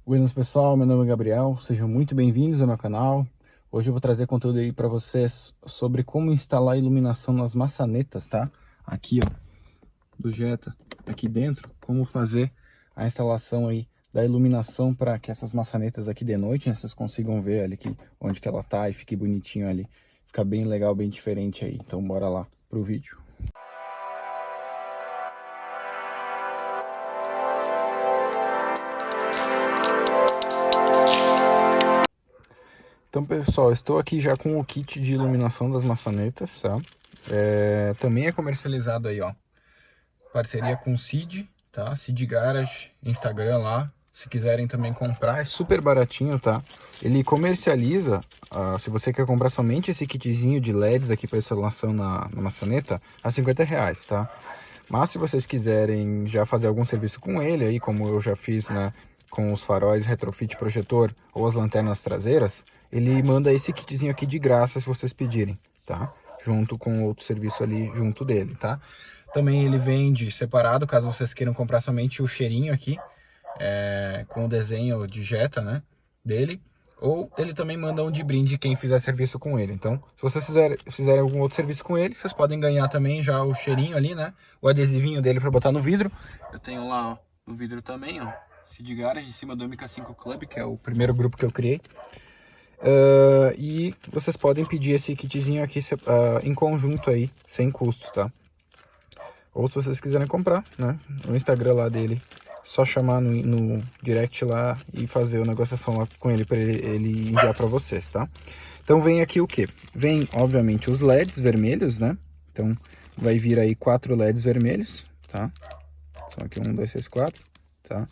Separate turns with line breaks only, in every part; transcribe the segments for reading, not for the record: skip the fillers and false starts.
Buenas pessoal, meu nome é Gabriel, sejam muito bem-vindos ao meu canal. Hoje eu vou trazer conteúdo aí para vocês sobre como instalar iluminação nas maçanetas, tá? Aqui ó, do Jetta, aqui dentro, como fazer a instalação aí da iluminação para que essas maçanetas aqui de noite, né, vocês consigam ver ali onde que ela tá e fique bonitinho ali. Fica bem legal, bem diferente aí, então bora lá pro vídeo. Então, pessoal, estou aqui já com o kit de iluminação das maçanetas, tá? Também é comercializado aí, ó, parceria com o Cid, tá? Cid Garage, Instagram lá, se quiserem também comprar, é super baratinho, tá? Ele comercializa, se você quer comprar somente esse kitzinho de LEDs aqui para instalação na maçaneta, a R$50, tá? Mas se vocês quiserem já fazer algum serviço com ele aí, como eu já fiz, né, com os faróis retrofit projetor ou as lanternas traseiras, ele manda esse kitzinho aqui de graça se vocês pedirem, tá? Junto com outro serviço ali junto dele, tá? Também ele vende separado, caso vocês queiram comprar somente o cheirinho aqui, com o desenho de Jetta, né, dele. Ou ele também manda um de brinde quem fizer serviço com ele. Então, se vocês fizerem algum outro serviço com ele, vocês podem ganhar também já o cheirinho ali, né? O adesivinho dele para botar no vidro. Eu tenho lá, ó, no vidro também, ó, Cid Garage, em cima do MK5 Club, que é o primeiro grupo que eu criei. E vocês podem pedir esse kitzinho aqui em conjunto aí, sem custo, tá? Ou se vocês quiserem comprar, né, no Instagram lá dele, só chamar no direct lá e fazer a negociação lá com ele para ele enviar para vocês, tá? Então vem aqui o que? Vem, obviamente, os LEDs vermelhos, né? Então vai vir aí 4 LEDs vermelhos, tá? São aqui 1, 2, 3, 4, tá?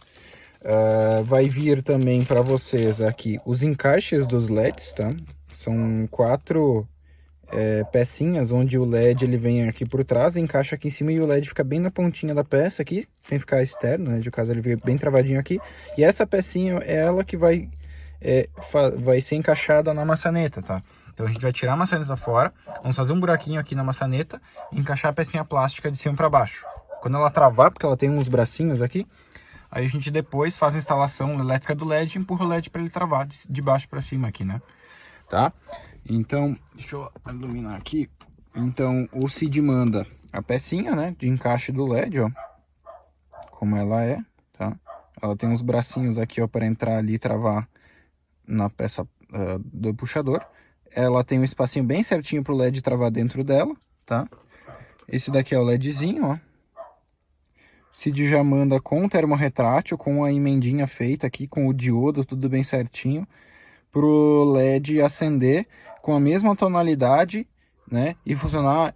Vai vir também para vocês aqui os encaixes dos LEDs, tá? São 4 pecinhas, onde o LED ele vem aqui por trás, encaixa aqui em cima e o LED fica bem na pontinha da peça aqui, sem ficar externo, né? De caso ele fica bem travadinho aqui. E essa pecinha é ela que vai ser encaixada na maçaneta, tá? Então a gente vai tirar a maçaneta fora, vamos fazer um buraquinho aqui na maçaneta e encaixar a pecinha plástica de cima para baixo. Quando ela travar, porque ela tem uns bracinhos aqui, aí a gente depois faz a instalação elétrica do LED e empurra o LED para ele travar de baixo para cima aqui, né? Tá? Então, deixa eu iluminar aqui. Então, o Cid manda a pecinha, né, de encaixe do LED, ó, como ela é, tá? Ela tem uns bracinhos aqui, ó, para entrar ali e travar na peça do puxador. Ela tem um espacinho bem certinho para o LED travar dentro dela, tá? Esse daqui é o LEDzinho, ó. Cid já manda com o termorretrátil, com a emendinha feita aqui, com o diodo, tudo bem certinho, pro LED acender com a mesma tonalidade, né, e funcionar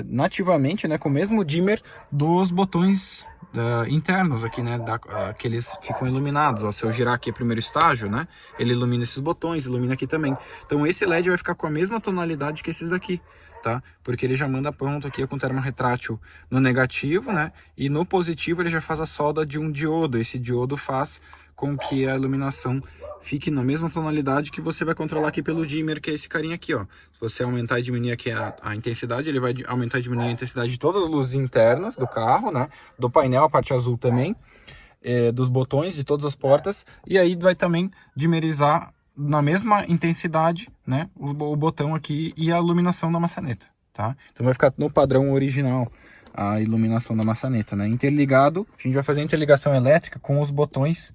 nativamente, né, com o mesmo dimmer dos botões internos aqui, né, que eles ficam iluminados. Ó, se eu girar aqui o primeiro estágio, né, ele ilumina esses botões, ilumina aqui também. Então esse LED vai ficar com a mesma tonalidade que esses daqui, tá? Porque ele já manda pronto aqui com termorretrátil no negativo, né, e no positivo ele já faz a solda de um diodo. Esse diodo faz com que a iluminação fique na mesma tonalidade que você vai controlar aqui pelo dimmer, que é esse carinha aqui, ó. Se você aumentar e diminuir aqui a intensidade, ele vai aumentar e diminuir a intensidade de todas as luzes internas do carro, né? Do painel, a parte azul também, dos botões de todas as portas, e aí vai também dimmerizar na mesma intensidade, né? O botão aqui e a iluminação da maçaneta, tá? Então vai ficar no padrão original a iluminação da maçaneta, né? Interligado, a gente vai fazer a interligação elétrica com os botões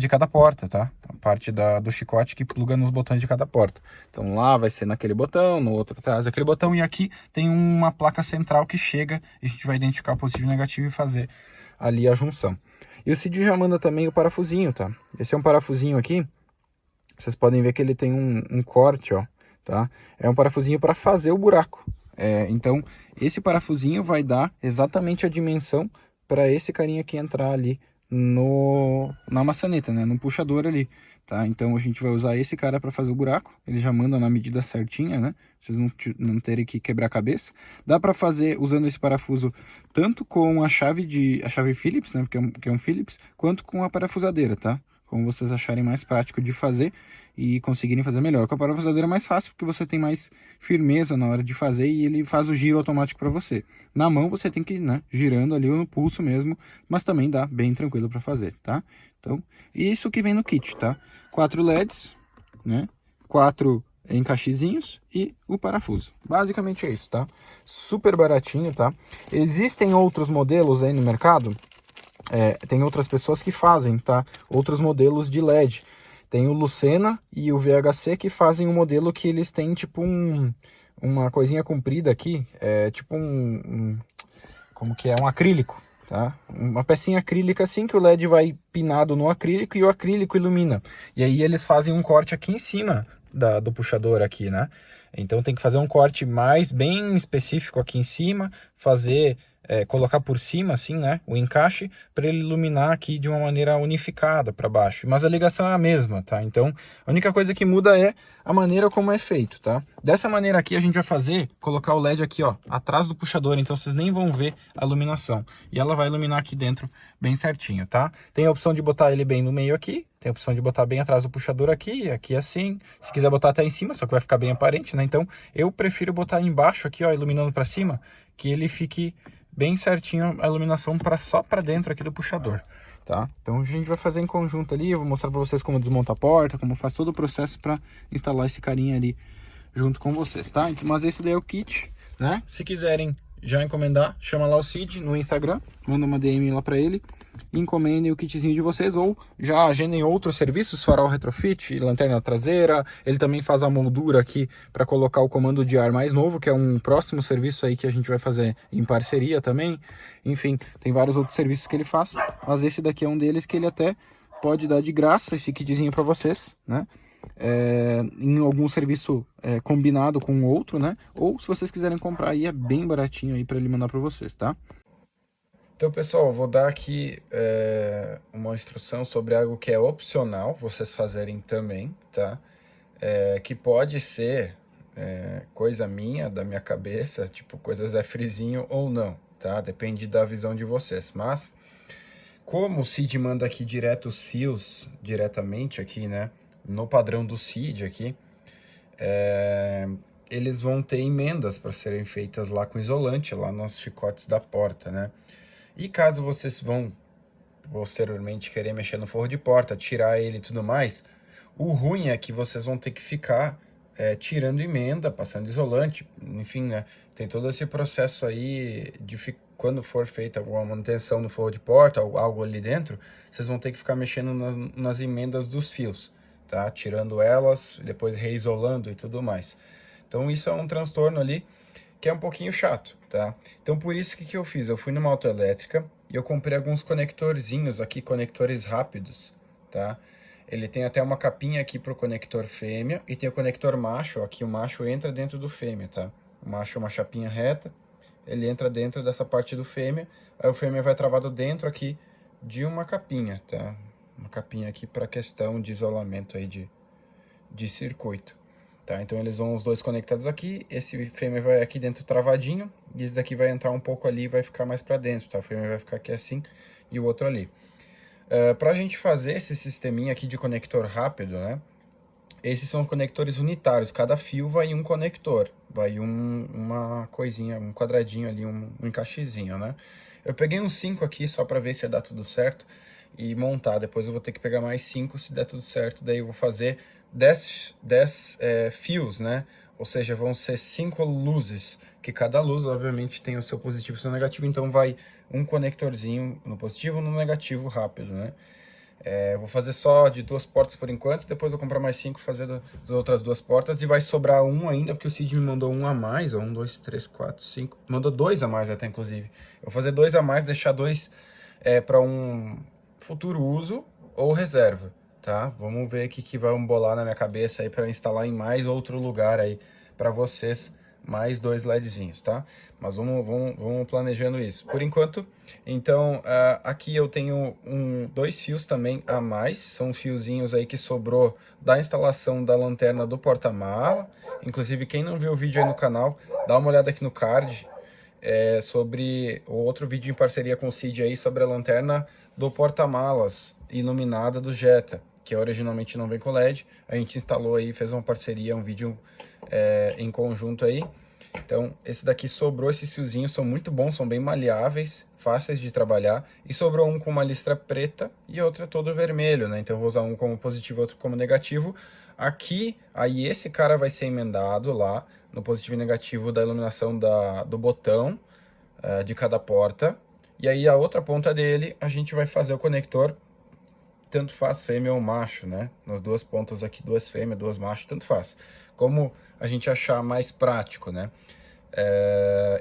de cada porta, tá? A parte do chicote que pluga nos botões de cada porta. Então lá vai ser naquele botão, no outro atrás aquele botão, e aqui tem uma placa central que chega e a gente vai identificar positivo e negativo e fazer ali a junção. E o Cid já manda também o parafusinho, tá? Esse é um parafusinho aqui, vocês podem ver que ele tem um corte, ó, tá? É um parafusinho para fazer o buraco. Então esse parafusinho vai dar exatamente a dimensão para esse carinha aqui entrar ali na maçaneta, né, no puxador ali, tá? Então a gente vai usar esse cara para fazer o buraco. Ele já manda na medida certinha, né? Vocês não terem que quebrar a cabeça. Dá para fazer usando esse parafuso tanto com a chave Phillips, né, que é um Phillips, quanto com a parafusadeira, tá? Como vocês acharem mais prático de fazer e conseguirem fazer melhor. Com a parafusadeira é mais fácil, porque você tem mais firmeza na hora de fazer e ele faz o giro automático para você. Na mão você tem que ir, né, girando ali no pulso mesmo, mas também dá bem tranquilo para fazer, tá? Então, isso que vem no kit, tá? 4 LEDs, né? 4 encaixezinhos e o parafuso. Basicamente é isso, tá? Super baratinho, tá? Existem outros modelos aí no mercado, tem outras pessoas que fazem, tá? Outros modelos de LED. Tem o Lucena e o VHC que fazem um modelo que eles têm tipo uma coisinha comprida aqui, tipo como que é? Um acrílico, tá? Uma pecinha acrílica assim que o LED vai pinado no acrílico e o acrílico ilumina. E aí eles fazem um corte aqui em cima do puxador aqui, né? Então tem que fazer um corte bem específico aqui em cima, colocar por cima assim, né, o encaixe para ele iluminar aqui de uma maneira unificada para baixo. Mas a ligação é a mesma, tá? Então a única coisa que muda é a maneira como é feito, tá? Dessa maneira aqui a gente vai colocar o LED aqui, ó, atrás do puxador, então vocês nem vão ver a iluminação. E ela vai iluminar aqui dentro bem certinho, tá? Tem a opção de botar ele bem no meio aqui, tem a opção de botar bem atrás do puxador aqui assim. Se quiser botar até em cima, só que vai ficar bem aparente, né? Então eu prefiro botar embaixo aqui, ó, iluminando para cima, que ele fique bem certinho a iluminação só para dentro aqui do puxador, tá? Então a gente vai fazer em conjunto ali, eu vou mostrar para vocês como desmonta a porta, como faz todo o processo para instalar esse carinha ali junto com vocês, tá? Mas esse daí é o kit, né? Se quiserem já encomendar, chama lá o Cid no Instagram, manda uma DM lá para ele, encomendem o kitzinho de vocês, ou já agendem outros serviços, farol retrofit, lanterna traseira. Ele também faz a moldura aqui para colocar o comando de ar mais novo, que é um próximo serviço aí que a gente vai fazer em parceria também. Enfim, tem vários outros serviços que ele faz, mas esse daqui é um deles que ele até pode dar de graça esse kitzinho para vocês, né? Em algum serviço combinado com o outro, né? Ou se vocês quiserem comprar aí, é bem baratinho aí para ele mandar para vocês, tá? Então, pessoal, vou dar aqui uma instrução sobre algo que é opcional vocês fazerem também, tá? Que pode ser coisa minha, da minha cabeça, tipo coisas frizinho ou não, tá? Depende da visão de vocês, mas como o Cid manda aqui direto os fios, diretamente aqui, né? No padrão do Cid aqui, eles vão ter emendas para serem feitas lá com isolante, lá nos chicotes da porta, né? E caso vocês vão posteriormente querer mexer no forro de porta, tirar ele e tudo mais, o ruim é que vocês vão ter que ficar tirando emenda, passando isolante, enfim, né? Tem todo esse processo aí de quando for feita alguma manutenção no forro de porta, ou algo ali dentro, vocês vão ter que ficar mexendo nas emendas dos fios, tá? Tirando elas, depois reisolando e tudo mais. Então isso é um transtorno ali que é um pouquinho chato, tá? Então por isso que eu fiz? Eu fui numa autoelétrica e eu comprei alguns conectorzinhos aqui, conectores rápidos, tá? Ele tem até uma capinha aqui pro conector fêmea e tem o conector macho, aqui o macho entra dentro do fêmea, tá? O macho é uma chapinha reta, ele entra dentro dessa parte do fêmea, aí o fêmea vai travado dentro aqui de uma capinha, tá? Uma capinha aqui para questão de isolamento aí de circuito. Tá, então eles vão os dois conectados aqui, esse fêmea vai aqui dentro travadinho, e esse daqui vai entrar um pouco ali e vai ficar mais para dentro, tá? O fêmea vai ficar aqui assim e o outro ali. Pra gente fazer esse sisteminha aqui de conector rápido, né? Esses são conectores unitários, cada fio vai um conector, vai uma coisinha, um quadradinho ali, um encaixezinho, né? Eu peguei uns 5 aqui só para ver se ia dar tudo certo e montar, depois eu vou ter que pegar mais 5 se der tudo certo, daí eu vou fazer 10 fios, né? Ou seja, vão ser 5 luzes, que cada luz, obviamente, tem o seu positivo e o seu negativo, então vai um conectorzinho no positivo e no negativo rápido, né? Vou fazer só de 2 portas por enquanto, depois vou comprar mais 5 fazer das outras 2 portas, e vai sobrar um ainda, porque o Cid me mandou um a mais, ó, 1, 2, 3, 4, 5, mandou 2 a mais até, inclusive. Eu vou fazer 2 a mais, deixar 2 para um futuro uso ou reserva. Tá? Vamos ver o que vai bolar na minha cabeça aí para instalar em mais outro lugar aí para vocês, mais 2 LEDzinhos, tá? Mas vamos planejando isso. Por enquanto, então, aqui eu tenho 2 fios também a mais, são fiozinhos aí que sobrou da instalação da lanterna do porta-mala. Inclusive, quem não viu o vídeo aí no canal, dá uma olhada aqui no card, sobre o outro vídeo em parceria com o Cid aí, sobre a lanterna do porta-malas iluminada do Jetta, que originalmente não vem com LED, a gente instalou aí, fez uma parceria, um vídeo em conjunto aí. Então, esse daqui sobrou, esses fiozinhos são muito bons, são bem maleáveis, fáceis de trabalhar, e sobrou um com uma listra preta e outro todo vermelho, né? Então eu vou usar um como positivo e outro como negativo. Aqui, aí esse cara vai ser emendado lá no positivo e negativo da iluminação do botão de cada porta. E aí a outra ponta dele, a gente vai fazer o conector, tanto faz fêmea ou macho, né? Nas duas pontas aqui, duas fêmeas, duas machos, tanto faz. Como a gente achar mais prático, né?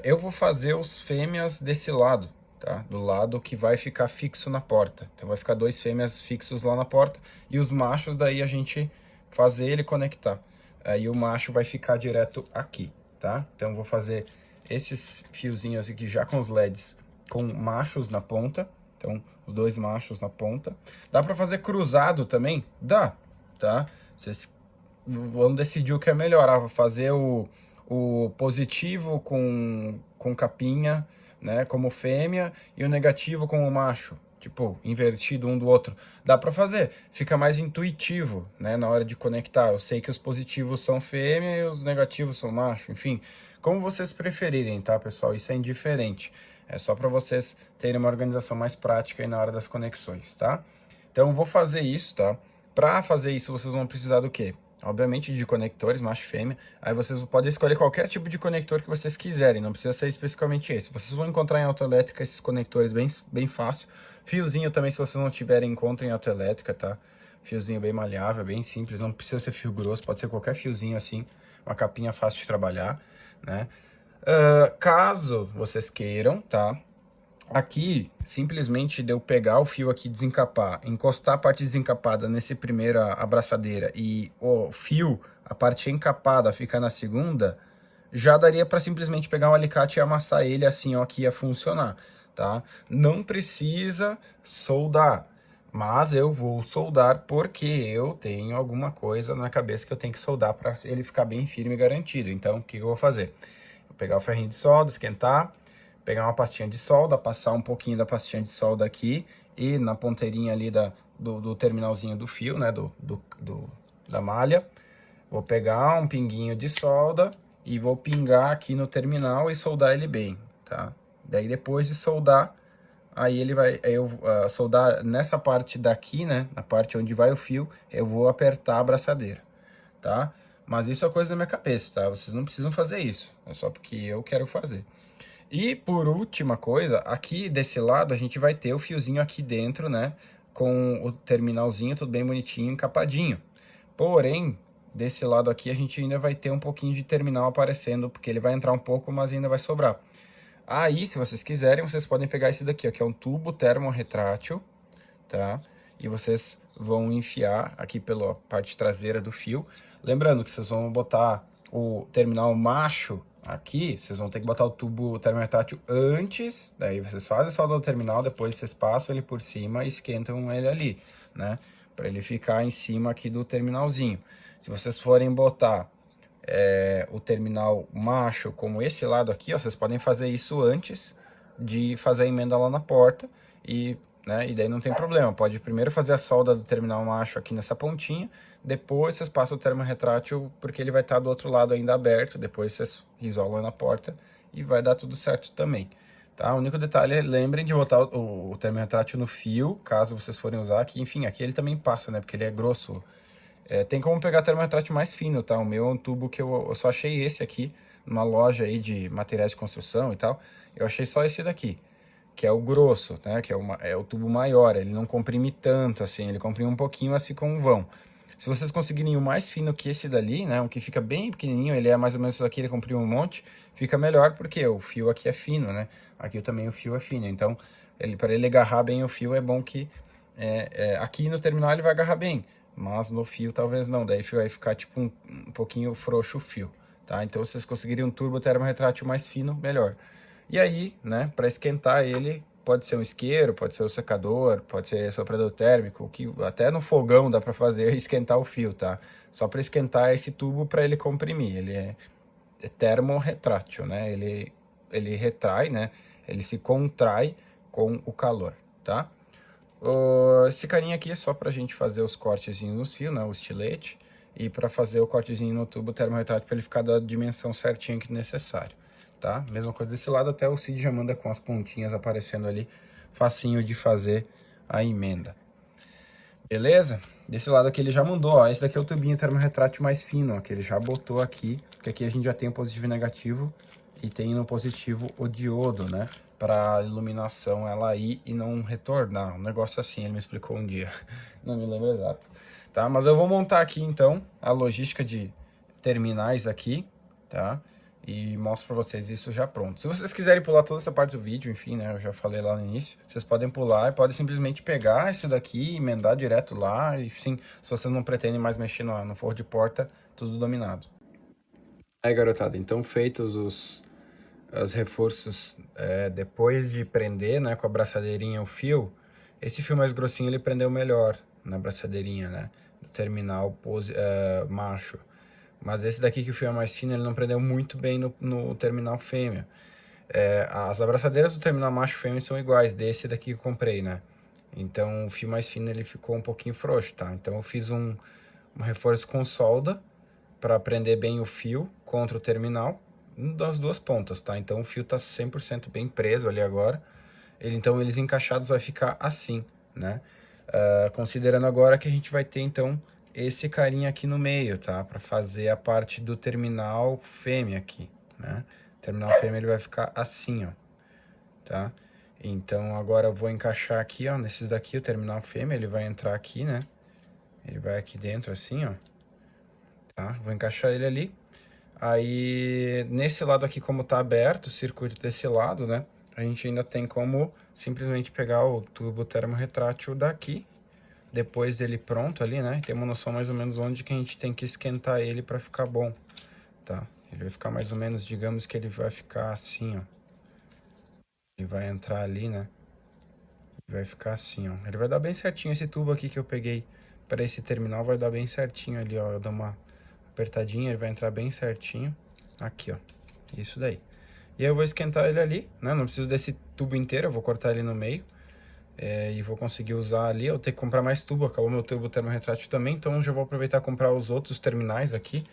Eu vou fazer os fêmeas desse lado, tá? Do lado que vai ficar fixo na porta. Então vai ficar dois fêmeas fixos lá na porta e os machos daí a gente fazer ele conectar. Aí o macho vai ficar direto aqui, tá? Então eu vou fazer esses fiozinhos aqui já com os LEDs com machos na ponta. Então os dois machos na ponta. Dá para fazer cruzado também? Dá, tá? Vocês vão decidir o que é melhor. Vou fazer o positivo com capinha, né, como fêmea, e o negativo como macho, tipo, invertido um do outro. Dá para fazer, fica mais intuitivo, né, na hora de conectar. Eu sei que os positivos são fêmea e os negativos são macho, enfim, como vocês preferirem, tá, pessoal? Isso é indiferente. É só para vocês terem uma organização mais prática aí na hora das conexões, tá? Então, eu vou fazer isso, tá? Para fazer isso, vocês vão precisar do quê? Obviamente de conectores, macho e fêmea. Aí vocês podem escolher qualquer tipo de conector que vocês quiserem, não precisa ser especificamente esse. Vocês vão encontrar em autoelétrica esses conectores bem fácil. Fiozinho também, se vocês não tiverem, encontrem em autoelétrica, tá? Fiozinho bem maleável, bem simples, não precisa ser fio grosso, pode ser qualquer fiozinho assim, uma capinha fácil de trabalhar, né? Caso vocês queiram, tá? Aqui, simplesmente de eu pegar o fio aqui, desencapar, encostar a parte desencapada nesse primeiro abraçadeira e o fio, a parte encapada, ficar na segunda, já daria para simplesmente pegar um alicate e amassar ele assim, ó, que ia funcionar, tá? Não precisa soldar, mas eu vou soldar porque eu tenho alguma coisa na cabeça que eu tenho que soldar para ele ficar bem firme e garantido. Então, o que eu vou fazer? Vou pegar o ferrinho de solda, esquentar, pegar uma pastinha de solda, passar um pouquinho da pastinha de solda aqui e na ponteirinha ali do terminalzinho do fio, né, da malha. Vou pegar um pinguinho de solda e vou pingar aqui no terminal e soldar ele bem, tá? Daí depois de soldar, aí ele vai, eu soldar nessa parte daqui, né, na parte onde vai o fio, eu vou apertar a abraçadeira, tá? Mas isso é coisa da minha cabeça, tá? Vocês não precisam fazer isso, é só porque eu quero fazer. E por última coisa, aqui desse lado a gente vai ter o fiozinho aqui dentro, né? Com o terminalzinho tudo bem bonitinho, encapadinho. Porém, desse lado aqui a gente ainda vai ter um pouquinho de terminal aparecendo, porque ele vai entrar um pouco, mas ainda vai sobrar. Aí, se vocês quiserem, vocês podem pegar esse daqui, ó, que é um tubo termorretrátil, tá? E vocês vão enfiar aqui pela parte traseira do fio. Lembrando que vocês vão botar o terminal macho aqui, vocês vão ter que botar o tubo termorretrátil antes, daí vocês fazem a solda do terminal, depois vocês passam ele por cima e esquentam ele ali, né? Para ele ficar em cima aqui do terminalzinho. Se vocês forem botar o terminal macho como esse lado aqui, ó, vocês podem fazer isso antes de fazer a emenda lá na porta e daí não tem problema. Pode primeiro fazer a solda do terminal macho aqui nessa pontinha, depois vocês passam o termorretrátil porque ele vai estar do outro lado ainda aberto, depois vocês isolam na porta e vai dar tudo certo também. Tá? O único detalhe é, lembrem de botar o termorretrátil no fio, caso vocês forem usar aqui. Enfim, aqui ele também passa, né, porque ele é grosso. Tem como pegar termorretrátil mais fino, tá? O meu é um tubo que eu só achei esse aqui, numa loja aí de materiais de construção e tal. Eu achei só esse daqui, que é o grosso, né? Que é o tubo maior, ele não comprime tanto, assim, ele comprime um pouquinho assim com um vão. Se vocês conseguirem o mais fino que esse dali, né? Um que fica bem pequenininho, ele é mais ou menos isso aqui, ele comprime um monte, fica melhor porque o fio aqui é fino, né? Aqui também o fio é fino, então para ele agarrar bem o fio é bom que aqui no terminal ele vai agarrar bem, mas no fio talvez não, daí vai ficar tipo um pouquinho frouxo o fio, tá? Então se vocês conseguirem um turbo termorretrátil mais fino, melhor. E aí, né, para esquentar ele, pode ser um isqueiro, pode ser um secador, pode ser soprador térmico, que até no fogão dá para fazer esquentar o fio, tá? Só para esquentar esse tubo para ele comprimir, ele é termorretrátil, né? Ele retrai, né? Ele se contrai com o calor, tá? Esse carinha aqui é só pra gente fazer os cortezinhos nos fios, né? O estilete. E para fazer o cortezinho no tubo termorretrátil para ele ficar da dimensão certinha que necessário, tá? Mesma coisa desse lado, até o Cid já manda com as pontinhas aparecendo ali, facinho de fazer a emenda. Beleza? Desse lado aqui ele já mandou, ó, esse daqui é o tubinho termorretrátil mais fino, ó, que ele já botou aqui, porque aqui a gente já tem o positivo e negativo, e tem no positivo o diodo, né? Pra iluminação ela ir e não retornar, um negócio assim, ele me explicou um dia, não me lembro exato. Tá, mas eu vou montar aqui então a logística de terminais aqui, tá? E mostro pra vocês isso já pronto. Se vocês quiserem pular toda essa parte do vídeo, enfim, né, eu já falei lá no início, vocês podem pular e podem simplesmente pegar esse daqui, emendar direto lá, e sim, se vocês não pretendem mais mexer no forro de porta, tudo dominado. Aí, garotada, então feitos os reforços, depois de prender, né, com a braçadeirinha o fio, esse fio mais grossinho ele prendeu melhor na braçadeirinha, né, do terminal macho. Mas esse daqui que o fio é mais fino, ele não prendeu muito bem no terminal fêmea. As abraçadeiras do terminal macho e fêmea são iguais, desse daqui que eu comprei, né? Então o fio mais fino ele ficou um pouquinho frouxo, tá? Então eu fiz um reforço com solda para prender bem o fio contra o terminal das duas pontas, tá? Então o fio tá 100% bem preso ali agora. Então eles encaixados vai ficar assim, né? Considerando agora que a gente vai ter então esse carinha aqui no meio, tá? Para fazer a parte do terminal fêmea aqui, né? O terminal fêmea ele vai ficar assim, ó, tá? Então agora eu vou encaixar aqui, ó, nesses daqui, o terminal fêmea, ele vai entrar aqui, né? Ele vai aqui dentro assim, ó, tá? Vou encaixar ele ali. Aí, nesse lado aqui, como tá aberto o circuito desse lado, né? A gente ainda tem como simplesmente pegar o tubo termorretrátil daqui, depois dele pronto ali, né? Tem uma noção mais ou menos onde que a gente tem que esquentar ele para ficar bom, tá? Ele vai ficar mais ou menos, digamos que ele vai ficar assim, ó. Ele vai entrar ali, né? Vai ficar assim, ó. Ele vai dar bem certinho esse tubo aqui que eu peguei para esse terminal, vai dar bem certinho ali, ó. Eu dou uma apertadinha, ele vai entrar bem certinho. Aqui, ó. Isso daí. E aí eu vou esquentar ele ali, né? Não preciso desse tubo inteiro, eu vou cortar ele no meio. E vou conseguir usar ali, eu tenho que comprar mais tubo, acabou meu tubo termorretrátil também, então já vou aproveitar e comprar os outros terminais aqui.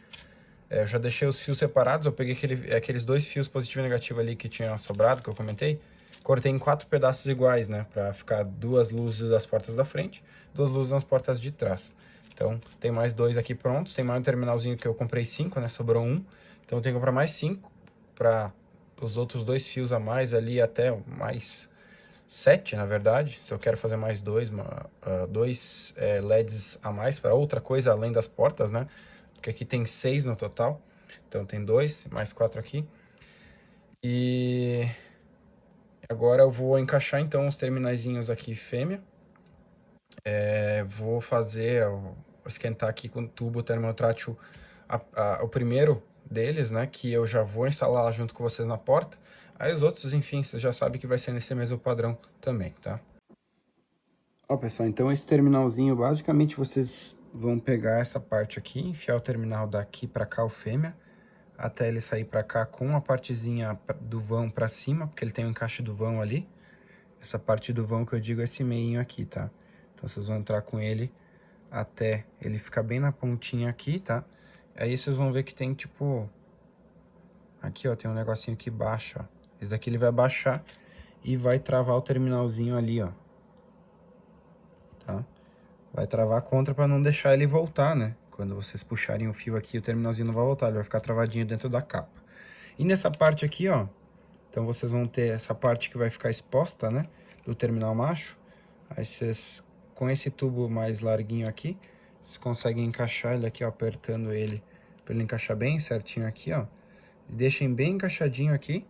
Eu já deixei os fios separados, eu peguei aqueles dois fios positivo e negativo ali que tinha sobrado, que eu comentei. Cortei em 4 pedaços iguais, né, pra ficar 2 luzes das portas da frente, 2 luzes nas portas de trás. Então, tem mais 2 aqui prontos, tem mais um terminalzinho que eu comprei 5, né, sobrou 1. Então, eu tenho que comprar mais 5 para os outros 2 fios a mais ali, até mais 7, na verdade, se eu quero fazer mais 2 LEDs a mais para outra coisa além das portas, né? Porque aqui tem 6 no total, então tem 2, mais 4 aqui. E agora eu vou encaixar então os terminaizinhos aqui fêmea. Vou fazer, vou esquentar aqui com o tubo termotrátil o primeiro deles, né? Que eu já vou instalar junto com vocês na porta. Aí os outros, enfim, vocês já sabem que vai ser nesse mesmo padrão também, tá? Ó, pessoal, então esse terminalzinho, basicamente vocês vão pegar essa parte aqui, enfiar o terminal daqui pra cá, o fêmea, até ele sair pra cá com a partezinha do vão pra cima, porque ele tem um encaixe do vão ali. Essa parte do vão que eu digo é esse meinho aqui, tá? Então vocês vão entrar com ele até ele ficar bem na pontinha aqui, tá? Aí vocês vão ver que tem tipo... Aqui, ó, tem um negocinho que baixa, ó. Esse daqui ele vai baixar e vai travar o terminalzinho ali, ó. Tá? Vai travar contra para não deixar ele voltar, né? Quando vocês puxarem o fio aqui, o terminalzinho não vai voltar, ele vai ficar travadinho dentro da capa. E nessa parte aqui, ó, então vocês vão ter essa parte que vai ficar exposta, né? Do terminal macho. Aí vocês, com esse tubo mais larguinho aqui, vocês conseguem encaixar ele aqui, ó, apertando ele, para ele encaixar bem certinho aqui, ó. Deixem bem encaixadinho aqui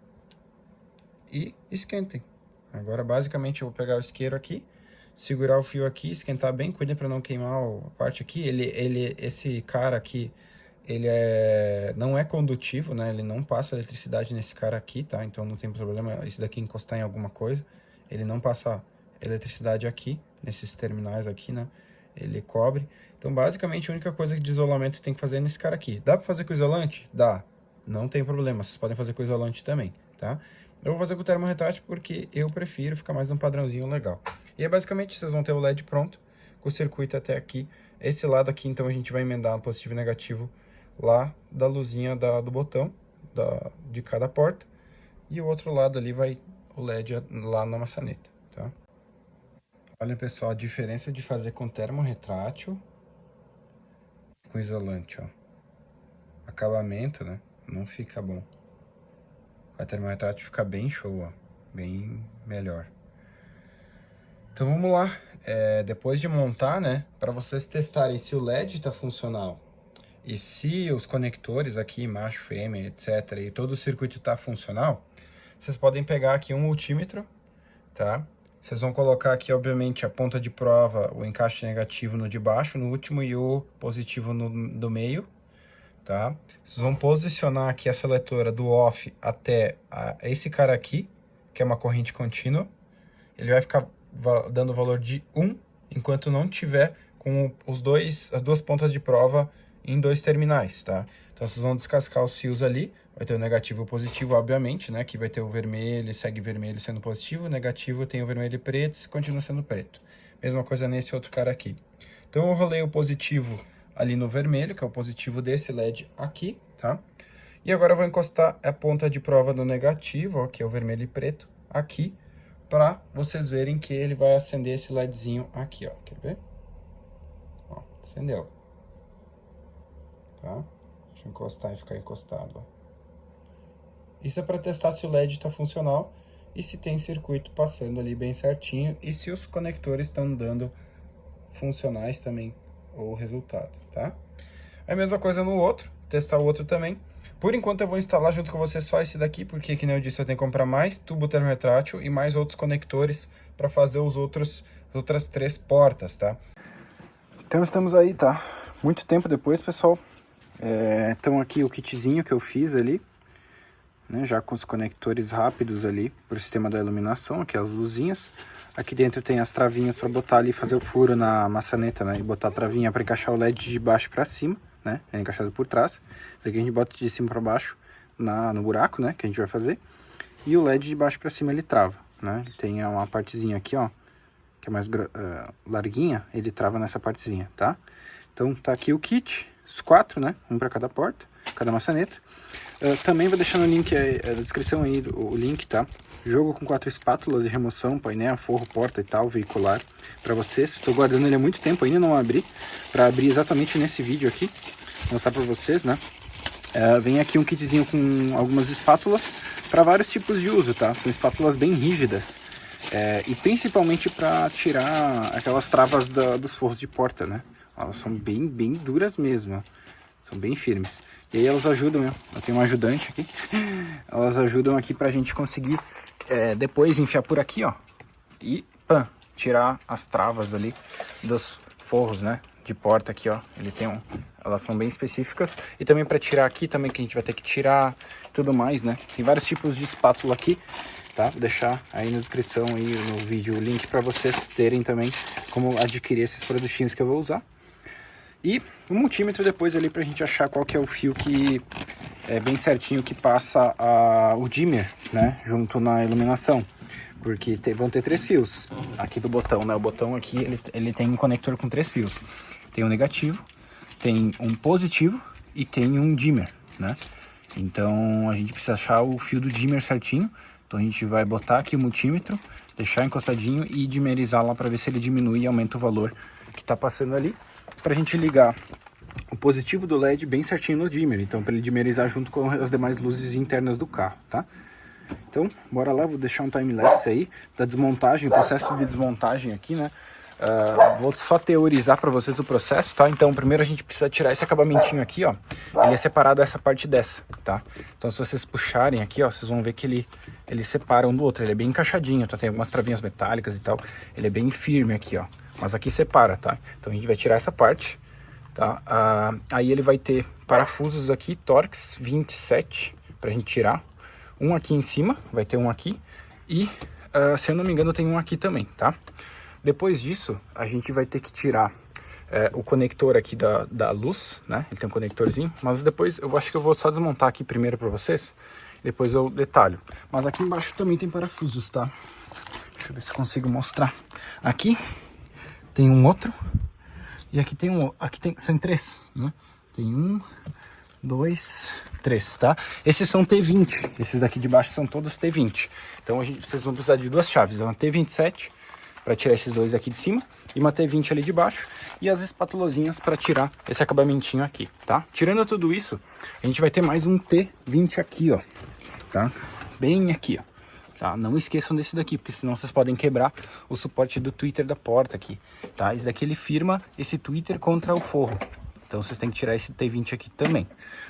e esquentem. Agora, basicamente, eu vou pegar o isqueiro aqui, segurar o fio aqui, esquentar bem, cuidem para não queimar a parte aqui. Esse cara aqui, ele não é condutivo, né? Ele não passa eletricidade nesse cara aqui, tá? Então não tem problema esse daqui encostar em alguma coisa. Ele não passa eletricidade aqui, nesses terminais aqui, né? Ele cobre. Então, basicamente, a única coisa de isolamento que tem que fazer é nesse cara aqui. Dá para fazer com isolante? Dá. Não tem problema, vocês podem fazer com isolante também, tá? Eu vou fazer com o termorretrátil porque eu prefiro ficar mais um padrãozinho legal. E aí, basicamente, vocês vão ter o LED pronto, com o circuito até aqui. Esse lado aqui, então, a gente vai emendar positivo e negativo lá da luzinha do botão de cada porta. E o outro lado ali vai o LED lá na maçaneta, tá? Olha, pessoal, a diferença de fazer com termo retrátil com isolante, ó. Acabamento, né? Não fica bom. A termo retrátil fica bem show, ó. Bem melhor. Então vamos lá. Depois de montar, né? Para vocês testarem se o LED tá funcional e se os conectores aqui, macho, fêmea, etc. e todo o circuito tá funcional, vocês podem pegar aqui um multímetro, tá? Vocês vão colocar aqui, obviamente, a ponta de prova, o encaixe negativo no de baixo, no último, e o positivo do meio, tá? Vocês vão posicionar aqui a seletora do off até esse cara aqui, que é uma corrente contínua. Ele vai ficar dando o valor de 1, enquanto não tiver com as duas pontas de prova em 2 terminais, tá? Então vocês vão descascar os fios ali, vai ter o negativo e o positivo, obviamente, né? Que vai ter o vermelho, segue vermelho sendo positivo, o negativo tem o vermelho e preto, continua sendo preto. Mesma coisa nesse outro cara aqui. Então eu rolei o positivo ali no vermelho, que é o positivo desse LED aqui, tá? E agora eu vou encostar a ponta de prova do negativo, ó, que é o vermelho e preto, aqui, para vocês verem que ele vai acender esse LEDzinho aqui, ó. Quer ver? Ó, acendeu. Tá? Deixa eu encostar e ficar encostado, ó. Isso é para testar se o LED está funcional e se tem circuito passando ali bem certinho e se os conectores estão dando funcionais também o resultado, tá? É a mesma coisa no outro, testar o outro também. Por enquanto eu vou instalar junto com você só esse daqui, porque, que nem eu disse, eu tenho que comprar mais tubo termorretrátil e mais outros conectores para fazer as outras 3 portas, tá? Então estamos aí, tá? Muito tempo depois, pessoal. Então aqui o kitzinho que eu fiz ali, né? Já com os conectores rápidos ali pro sistema da iluminação, aqui as luzinhas. Aqui dentro tem as travinhas para botar ali, fazer o furo na maçaneta, né? E botar a travinha para encaixar o LED de baixo para cima, né? É encaixado por trás. Isso aqui a gente bota de cima para baixo no buraco, né? Que a gente vai fazer. E o LED de baixo para cima ele trava, né? Ele tem uma partezinha aqui, ó, que é mais larguinha, ele trava nessa partezinha, tá? Então tá aqui o kit, os 4, né? Um para cada porta, cada maçaneta. Também vou deixar no link, na descrição aí, o link, tá? Jogo com 4 espátulas de remoção, painel, forro, porta e tal, veicular, para vocês. Estou guardando ele há muito tempo, ainda não abri, para abrir exatamente nesse vídeo aqui, mostrar para vocês, né? Vem aqui um kitzinho com algumas espátulas para vários tipos de uso, tá? São espátulas bem rígidas, e principalmente para tirar aquelas travas dos forros de porta, né? Elas são bem duras mesmo, são bem firmes. E aí elas ajudam, eu tenho um ajudante aqui, elas ajudam aqui pra gente conseguir depois enfiar por aqui, ó, e pã, tirar as travas ali dos forros, né, de porta aqui, ó. Ele tem elas são bem específicas, e também para tirar aqui também, que a gente vai ter que tirar tudo mais, né. Tem vários tipos de espátula aqui, tá? Vou deixar aí na descrição aí no vídeo o link para vocês terem também como adquirir esses produtinhos que eu vou usar. E o multímetro depois ali pra gente achar qual que é o fio que é bem certinho que passa o dimmer, né, junto na iluminação. Porque vão ter 3 fios aqui do botão, né, o botão aqui ele tem um conector com 3 fios. Tem um negativo, tem um positivo e tem um dimmer, né. Então a gente precisa achar o fio do dimmer certinho. Então a gente vai botar aqui o multímetro, deixar encostadinho e dimmerizar lá para ver se ele diminui e aumenta o valor que tá passando ali, pra gente ligar o positivo do LED bem certinho no dimmer, então para ele dimmerizar junto com as demais luzes internas do carro, tá? Então, bora lá, vou deixar um time-lapse aí da desmontagem, o processo de desmontagem aqui, né? Vou só teorizar para vocês o processo, tá? Então, primeiro a gente precisa tirar esse acabamentinho aqui, ó. Ele é separado essa parte dessa, tá? Então, se vocês puxarem aqui, ó, vocês vão ver que ele separa um do outro. Ele é bem encaixadinho, tá? Tem algumas travinhas metálicas e tal. Ele é bem firme aqui, ó. Mas aqui separa, tá? Então, a gente vai tirar essa parte, tá? Aí ele vai ter parafusos aqui, Torx 27, pra gente tirar. Um aqui em cima, vai ter um aqui. E, se eu não me engano, tem um aqui também, tá? Depois disso, a gente vai ter que tirar o conector aqui da luz, né? Ele tem um conectorzinho, mas depois eu acho que eu vou só desmontar aqui primeiro para vocês, depois eu detalho. Mas aqui embaixo também tem parafusos, tá? Deixa eu ver se consigo mostrar. Aqui tem um outro, e aqui tem são 3, né? Tem 1, 2, 3, tá? Esses são T20, esses daqui de baixo são todos T20. Então vocês vão precisar de duas chaves, uma T27 para tirar esses dois aqui de cima e uma T20 ali de baixo e as espátulozinhas para tirar esse acabamentinho aqui, tá? Tirando tudo isso, a gente vai ter mais um T20 aqui, ó, tá? Bem aqui, ó, tá? Não esqueçam desse daqui, porque senão vocês podem quebrar o suporte do tweeter da porta aqui, tá? Esse daqui ele firma esse tweeter contra o forro. Então vocês têm que tirar esse T20 aqui também,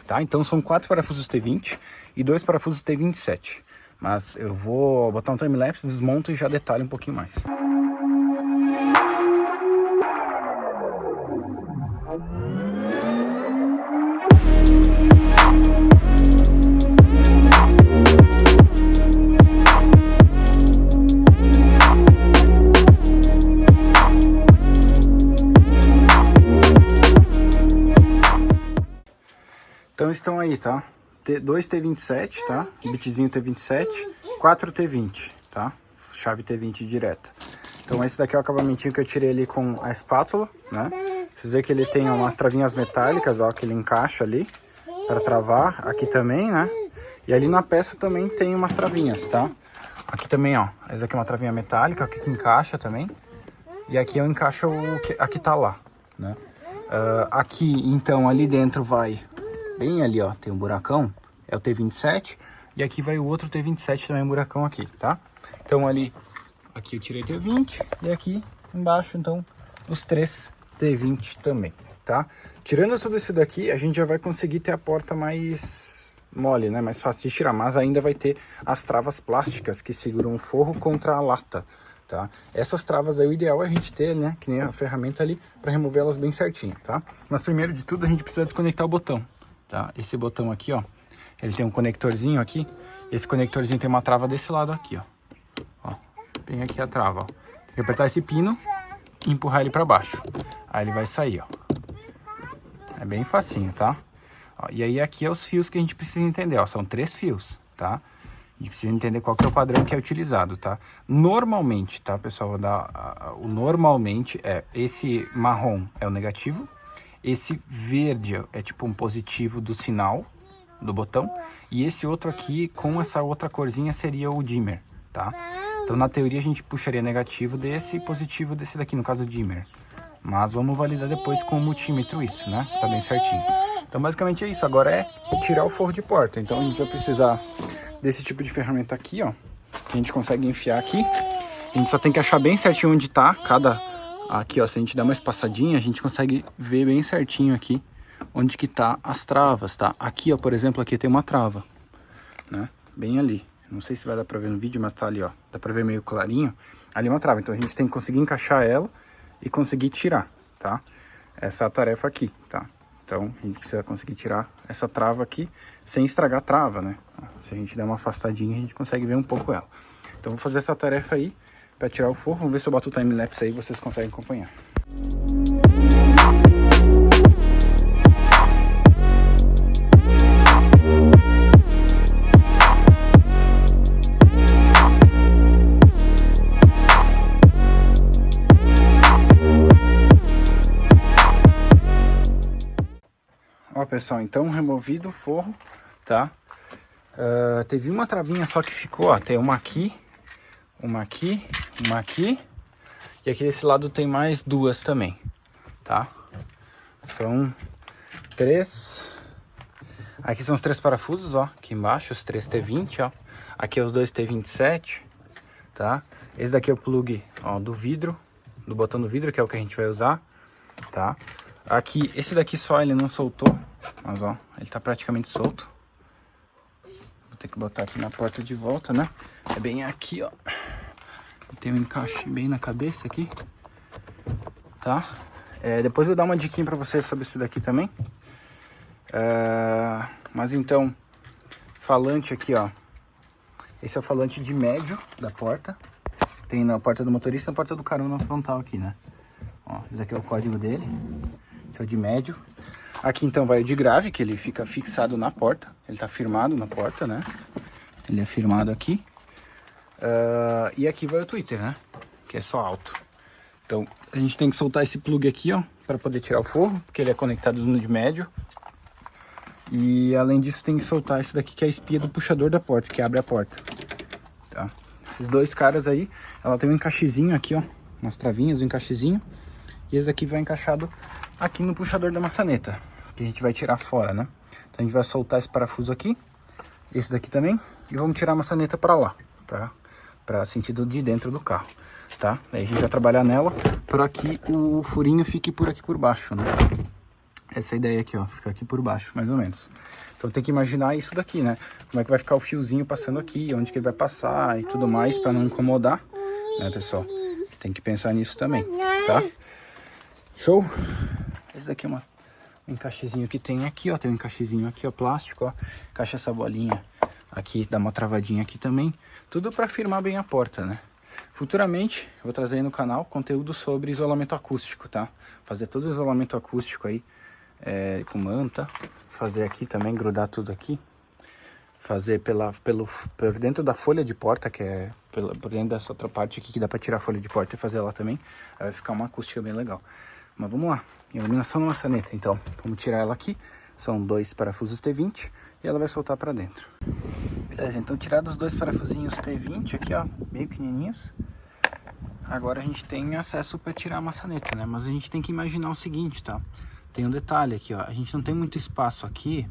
tá? Então são 4 parafusos T20 e 2 parafusos T27. Mas eu vou botar um time-lapse, desmonto e já detalho um pouquinho mais. Então estão aí, tá? 2 T27, tá? Bitzinho T27, 4 T20, tá? Chave T20 direta. Então esse daqui é o acabamentinho que eu tirei ali com a espátula, né? Vocês veem que ele tem umas travinhas metálicas, ó, que ele encaixa ali para travar. Aqui também, né? E ali na peça também tem umas travinhas, tá? Aqui também, ó. Essa aqui é uma travinha metálica, aqui que encaixa também. E aqui eu encaixo o que aqui tá lá, né? Aqui, então, ali dentro vai... Bem ali, ó, tem um buracão, é o T27, e aqui vai o outro T27 também, um buracão aqui, tá? Então ali, aqui eu tirei T20, e aqui embaixo, então, os 3 T20 também, tá? Tirando tudo isso daqui, a gente já vai conseguir ter a porta mais mole, né? Mais fácil de tirar, mas ainda vai ter as travas plásticas que seguram o forro contra a lata, tá? Essas travas aí, o ideal é a gente ter, né, que nem a ferramenta ali, para remover elas bem certinho, tá? Mas primeiro de tudo, a gente precisa desconectar o botão. Tá? Esse botão aqui, ó, ele tem um conectorzinho aqui. Esse conectorzinho tem uma trava desse lado aqui, ó. Bem aqui a trava, ó. Tem que apertar esse pino e empurrar ele para baixo. Aí ele vai sair, ó. É bem facinho, tá? Ó, e aí aqui é os fios que a gente precisa entender, ó. São 3 fios, tá? A gente precisa entender qual que é o padrão que é utilizado, tá? Normalmente, tá, pessoal? O normalmente é esse marrom é o negativo. Esse verde é tipo um positivo do sinal do botão. E esse outro aqui, com essa outra corzinha, seria o dimmer, tá? Então, na teoria, a gente puxaria negativo desse e positivo desse daqui, no caso o dimmer. Mas vamos validar depois com o multímetro isso, né? Tá bem certinho. Então, basicamente é isso. Agora é tirar o forro de porta. Então, a gente vai precisar desse tipo de ferramenta aqui, ó. Que a gente consegue enfiar aqui. A gente só tem que achar bem certinho onde tá cada... Aqui, ó, se a gente der uma espaçadinha, a gente consegue ver bem certinho aqui onde que tá as travas, tá? Aqui, ó, por exemplo, aqui tem uma trava, né? Bem ali. Não sei se vai dar pra ver no vídeo, mas tá ali, ó. Dá pra ver meio clarinho. Ali é uma trava, então a gente tem que conseguir encaixar ela e conseguir tirar, tá? Essa é a tarefa aqui, tá? Então, a gente precisa conseguir tirar essa trava aqui sem estragar a trava, né? Se a gente der uma afastadinha, a gente consegue ver um pouco ela. Então, vou fazer essa tarefa aí para tirar o forro. Vamos ver se eu boto o time-lapse aí, vocês conseguem acompanhar. Ó, pessoal, então removido o forro, tá? Teve uma travinha só que ficou, ó. Tem uma aqui, uma aqui, uma aqui. E aqui desse lado tem mais 2 também, tá? São 3. Aqui são os 3 parafusos, ó. Aqui embaixo, os 3 T20, ó. Aqui é os 2 T27, tá? Esse daqui é o plug, ó, do vidro, do botão do vidro, que é o que a gente vai usar, tá? Aqui, esse daqui só ele não soltou, mas ó, ele tá praticamente solto. Vou ter que botar aqui na porta de volta, né? É bem aqui, ó. Tem um encaixe bem na cabeça aqui, tá? Depois eu vou dar uma diquinha pra vocês sobre isso daqui também. Mas então, falante aqui, ó. Esse é o falante de médio da porta. Tem na porta do motorista e na porta do carona frontal aqui, né? Ó, esse aqui é o código dele. Esse é o de médio. Aqui então vai o de grave, que ele fica fixado na porta. Ele tá firmado na porta, né? Ele é firmado aqui. E aqui vai o tweeter, né? Que é só alto. Então a gente tem que soltar esse plug aqui, ó, para poder tirar o forro, porque ele é conectado no de médio. E além disso tem que soltar esse daqui que é a espia do puxador da porta, que abre a porta, tá? Esses dois caras aí, ela tem um encaixezinho aqui, ó, umas travinhas, um encaixezinho. E esse daqui vai encaixado aqui no puxador da maçaneta, que a gente vai tirar fora, né? Então a gente vai soltar esse parafuso aqui, esse daqui também, e vamos tirar a maçaneta para lá, para sentido de dentro do carro, tá? Aí a gente vai trabalhar nela, por aqui o furinho fique por aqui por baixo, né? Essa ideia aqui, ó, fica aqui por baixo, mais ou menos. Então tem que imaginar isso daqui, né? Como é que vai ficar o fiozinho passando aqui, onde que ele vai passar e tudo mais, para não incomodar, né, pessoal? Tem que pensar nisso também, tá? Show? Esse daqui é um encaixezinho que tem aqui, ó. Tem um encaixezinho aqui, ó, plástico, ó. Encaixa essa bolinha aqui, dá uma travadinha aqui também. Tudo para firmar bem a porta, né? Futuramente, eu vou trazer aí no canal conteúdo sobre isolamento acústico, tá? Fazer todo o isolamento acústico aí, com manta. Fazer aqui também, grudar tudo aqui. Fazer por dentro da folha de porta, que é por dentro dessa outra parte aqui, que dá para tirar a folha de porta e fazer ela também. Aí vai ficar uma acústica bem legal. Mas vamos lá, iluminação na maçaneta, então. Vamos tirar ela aqui, são 2 parafusos T20 e ela vai soltar para dentro. Beleza, então tirados os 2 parafusinhos T20 aqui, ó, bem pequenininhos. Agora a gente tem acesso para tirar a maçaneta, né? Mas a gente tem que imaginar o seguinte, tá? Tem um detalhe aqui, ó, a gente não tem muito espaço aqui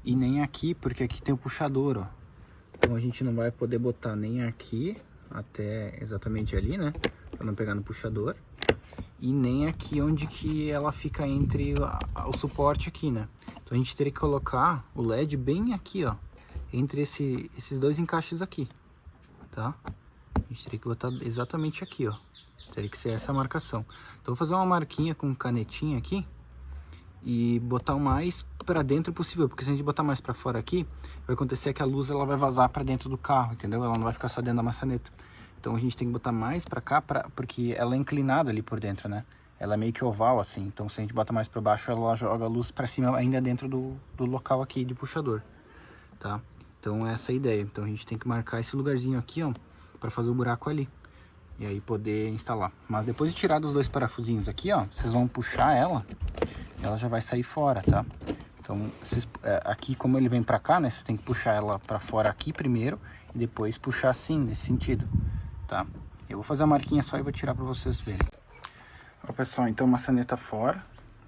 e nem aqui, porque aqui tem o puxador, ó. Então a gente não vai poder botar nem aqui, até exatamente ali, né? Para não pegar no puxador. E nem aqui onde que ela fica entre o suporte aqui, né? Então a gente teria que colocar o LED bem aqui, ó. Entre esses 2 encaixes aqui, tá? A gente teria que botar exatamente aqui, ó. Teria que ser essa marcação. Então vou fazer uma marquinha com canetinha aqui. E botar o mais para dentro possível. Porque se a gente botar mais para fora aqui, vai acontecer que a luz ela vai vazar para dentro do carro, entendeu? Ela não vai ficar só dentro da maçaneta. Então a gente tem que botar mais pra cá, porque ela é inclinada ali por dentro, né? Ela é meio que oval assim, então se a gente bota mais pra baixo, ela joga a luz pra cima ainda dentro do local aqui de puxador, tá? Então essa é a ideia. Então a gente tem que marcar esse lugarzinho aqui, ó, pra fazer o buraco ali. E aí poder instalar. Mas depois de tirar dos 2 parafusinhos aqui, ó, vocês vão puxar ela já vai sair fora, tá? Então aqui como ele vem pra cá, né, vocês tem que puxar ela pra fora aqui primeiro e depois puxar assim, nesse sentido. Tá? Eu vou fazer a marquinha só e vou tirar para vocês verem. Ó, pessoal, então maçaneta fora,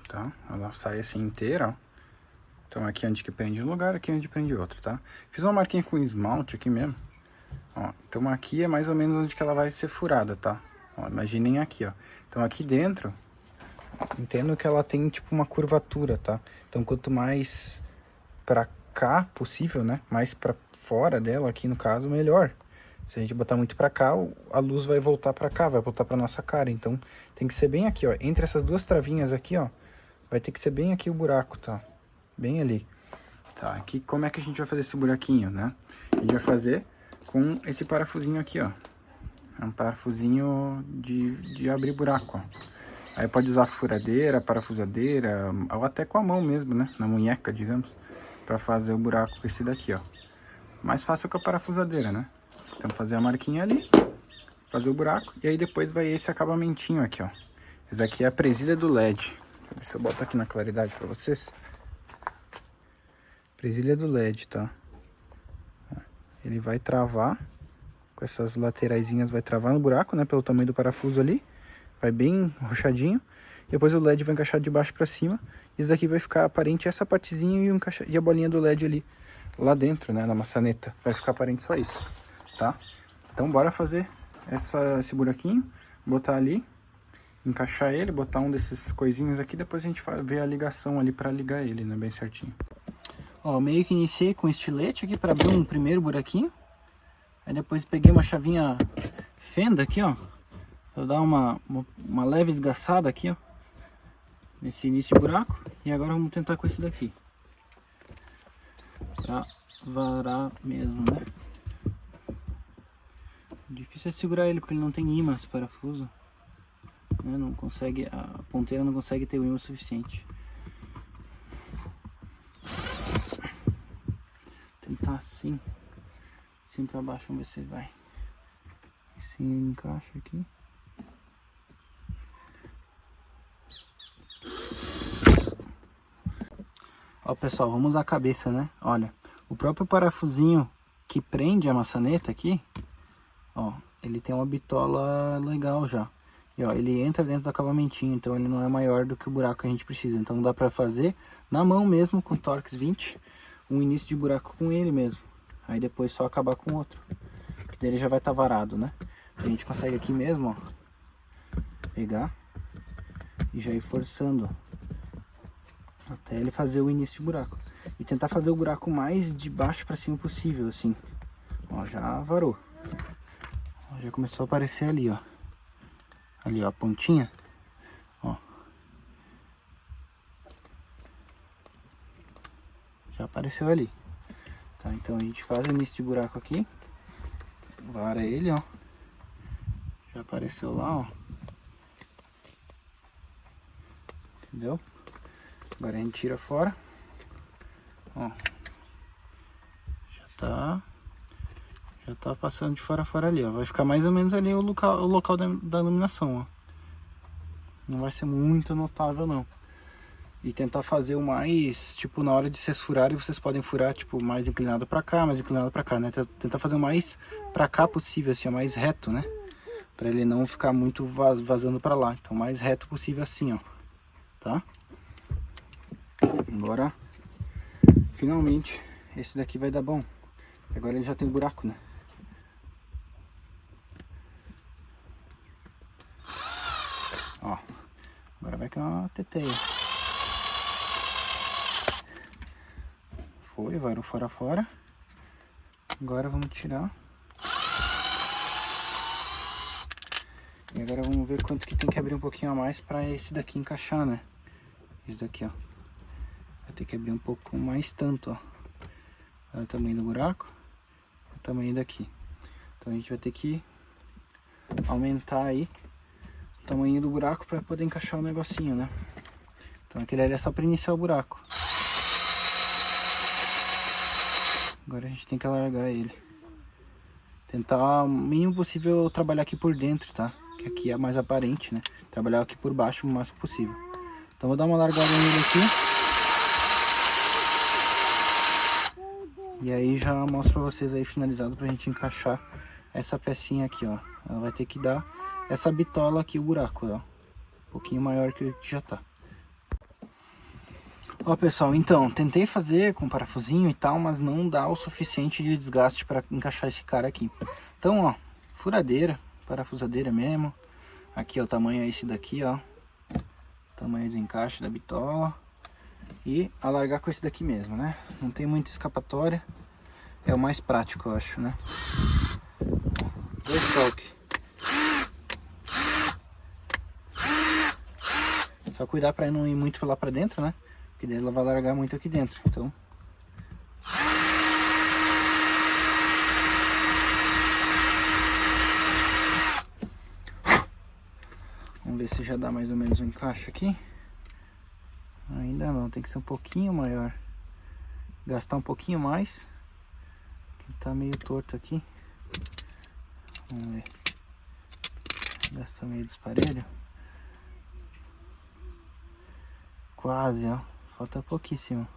tá? Ela sai assim inteira, ó. Então aqui onde que prende um lugar, aqui onde prende outro, tá? Fiz uma marquinha com esmalte aqui mesmo. Ó, então aqui é mais ou menos onde que ela vai ser furada, tá? Ó, imaginem aqui, ó. Então aqui dentro, entendo que ela tem tipo uma curvatura, tá? Então quanto mais para cá possível, né? Mais para fora dela aqui no caso, melhor. Se a gente botar muito pra cá, a luz vai voltar pra cá, vai voltar pra nossa cara. Então, tem que ser bem aqui, ó. Entre essas 2 travinhas aqui, ó, vai ter que ser bem aqui o buraco, tá? Bem ali. Tá, aqui como é que a gente vai fazer esse buraquinho, né? A gente vai fazer com esse parafusinho aqui, ó. É um parafusinho de abrir buraco, ó. Aí pode usar furadeira, parafusadeira, ou até com a mão mesmo, né? Na munheca, digamos. Pra fazer o buraco com esse daqui, ó. Mais fácil com a parafusadeira, né? Então fazer a marquinha ali, fazer o buraco, e aí depois vai esse acabamentinho aqui, ó. Esse aqui é a presilha do LED. Deixa eu ver se eu boto aqui na claridade pra vocês. Presilha do LED, tá? Ele vai travar, com essas lateraisinhas vai travar no buraco, né? Pelo tamanho do parafuso ali. Vai bem rochadinho. Depois o LED vai encaixar de baixo pra cima. E esse aqui vai ficar aparente essa partezinha e a bolinha do LED ali. Lá dentro, né? Na maçaneta. Vai ficar aparente só isso. Tá? Então bora fazer esse buraquinho, botar ali, encaixar ele, botar um desses coisinhos aqui, depois a gente vê a ligação ali para ligar ele, né, bem certinho. Ó, meio que iniciei com estilete aqui para abrir um primeiro buraquinho, aí depois peguei uma chavinha fenda aqui, ó, para dar uma leve esgaçada aqui, ó, nesse início de buraco, e agora vamos tentar com esse daqui, pra varar mesmo, né. Difícil é segurar ele porque ele não tem imã esse parafuso, né? Não consegue, a ponteira não consegue ter o imã suficiente. Tentar assim pra baixo, vamos ver se ele vai. Assim encaixa aqui. Ó, pessoal, vamos usar a cabeça, né? Olha, o próprio parafusinho que prende a maçaneta aqui, ó, ele tem uma bitola legal já. E ó, ele entra dentro do acabamentinho, então ele não é maior do que o buraco que a gente precisa. Então dá pra fazer na mão mesmo, com Torx 20, um início de buraco com ele mesmo. Aí depois só acabar com o outro, que daí ele já vai estar varado, né? A gente consegue aqui mesmo, ó, pegar e já ir forçando, ó, até ele fazer o início de buraco. E tentar fazer o buraco mais de baixo pra cima possível, assim. Ó, já varou. Ó, já começou a aparecer ali, ó. Ali, ó, a pontinha. Ó. Já apareceu ali. Tá, então a gente faz o início de buraco aqui. Vara ele, ó. Já apareceu lá, ó. Entendeu? Agora a gente tira fora. Ó. Já tá passando de fora a fora ali, ó. Vai ficar mais ou menos ali o local da iluminação, ó. Não vai ser muito notável, não. E tentar fazer o mais, tipo, na hora de vocês furarem, vocês podem furar, tipo, mais inclinado pra cá, mais inclinado pra cá, né? Tentar fazer o mais pra cá possível, assim, ó, mais reto, né? Pra ele não ficar muito vazando pra lá. Então, mais reto possível assim, ó. Tá? Agora, finalmente, esse daqui vai dar bom. Agora ele já tem buraco, né? Ó, agora vai cair uma teteia. Foi, varou fora. Agora vamos tirar. E agora vamos ver quanto que tem que abrir um pouquinho a mais para esse daqui encaixar, né? Esse daqui, ó. Vai ter que abrir um pouco mais tanto, ó. Olha o tamanho do buraco. O tamanho daqui. Então a gente vai ter que aumentar aí o tamanho do buraco para poder encaixar o negocinho, né? Então aquele ali é só para iniciar o buraco. Agora a gente tem que alargar ele. Tentar o mínimo possível trabalhar aqui por dentro, tá? Que aqui é mais aparente, né? Trabalhar aqui por baixo o máximo possível. Então vou dar uma largada nele aqui. E aí já mostro pra vocês aí finalizado pra gente encaixar essa pecinha aqui, ó. Ela vai ter que dar essa bitola aqui, o buraco, ó. Um pouquinho maior que já tá. Ó, pessoal, então, tentei fazer com parafusinho e tal, mas não dá o suficiente de desgaste para encaixar esse cara aqui. Então, ó, furadeira, parafusadeira mesmo. Aqui, ó, o tamanho é esse daqui, ó. Tamanho do encaixe da bitola. E alargar com esse daqui mesmo, né? Não tem muita escapatória. É o mais prático, eu acho, né? 2 toques. Só cuidar para não ir muito lá para dentro, né? Porque daí ela vai largar muito aqui dentro, então... Vamos ver se já dá mais ou menos um encaixe aqui. Ainda não, tem que ser um pouquinho maior. Gastar um pouquinho mais. Que tá meio torto aqui. Vamos ver. Gastar meio disparelho. Quase, ó. Falta pouquíssimo.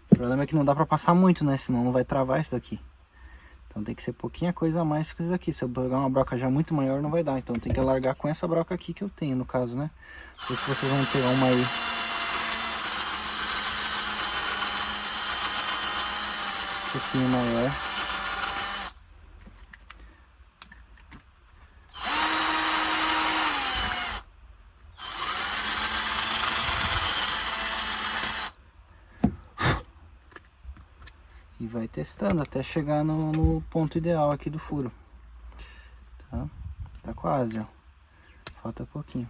O problema é que não dá pra passar muito, né? Senão não vai travar isso daqui. Então tem que ser pouquinha coisa a mais que isso daqui. Se eu pegar uma broca já muito maior, não vai dar. Então tem que alargar com essa broca aqui que eu tenho, no caso, né? Não sei se vocês vão pegar uma aí. Um pouquinho maior. E vai testando até chegar no ponto ideal aqui do furo. Tá? Tá quase, ó. Falta pouquinho.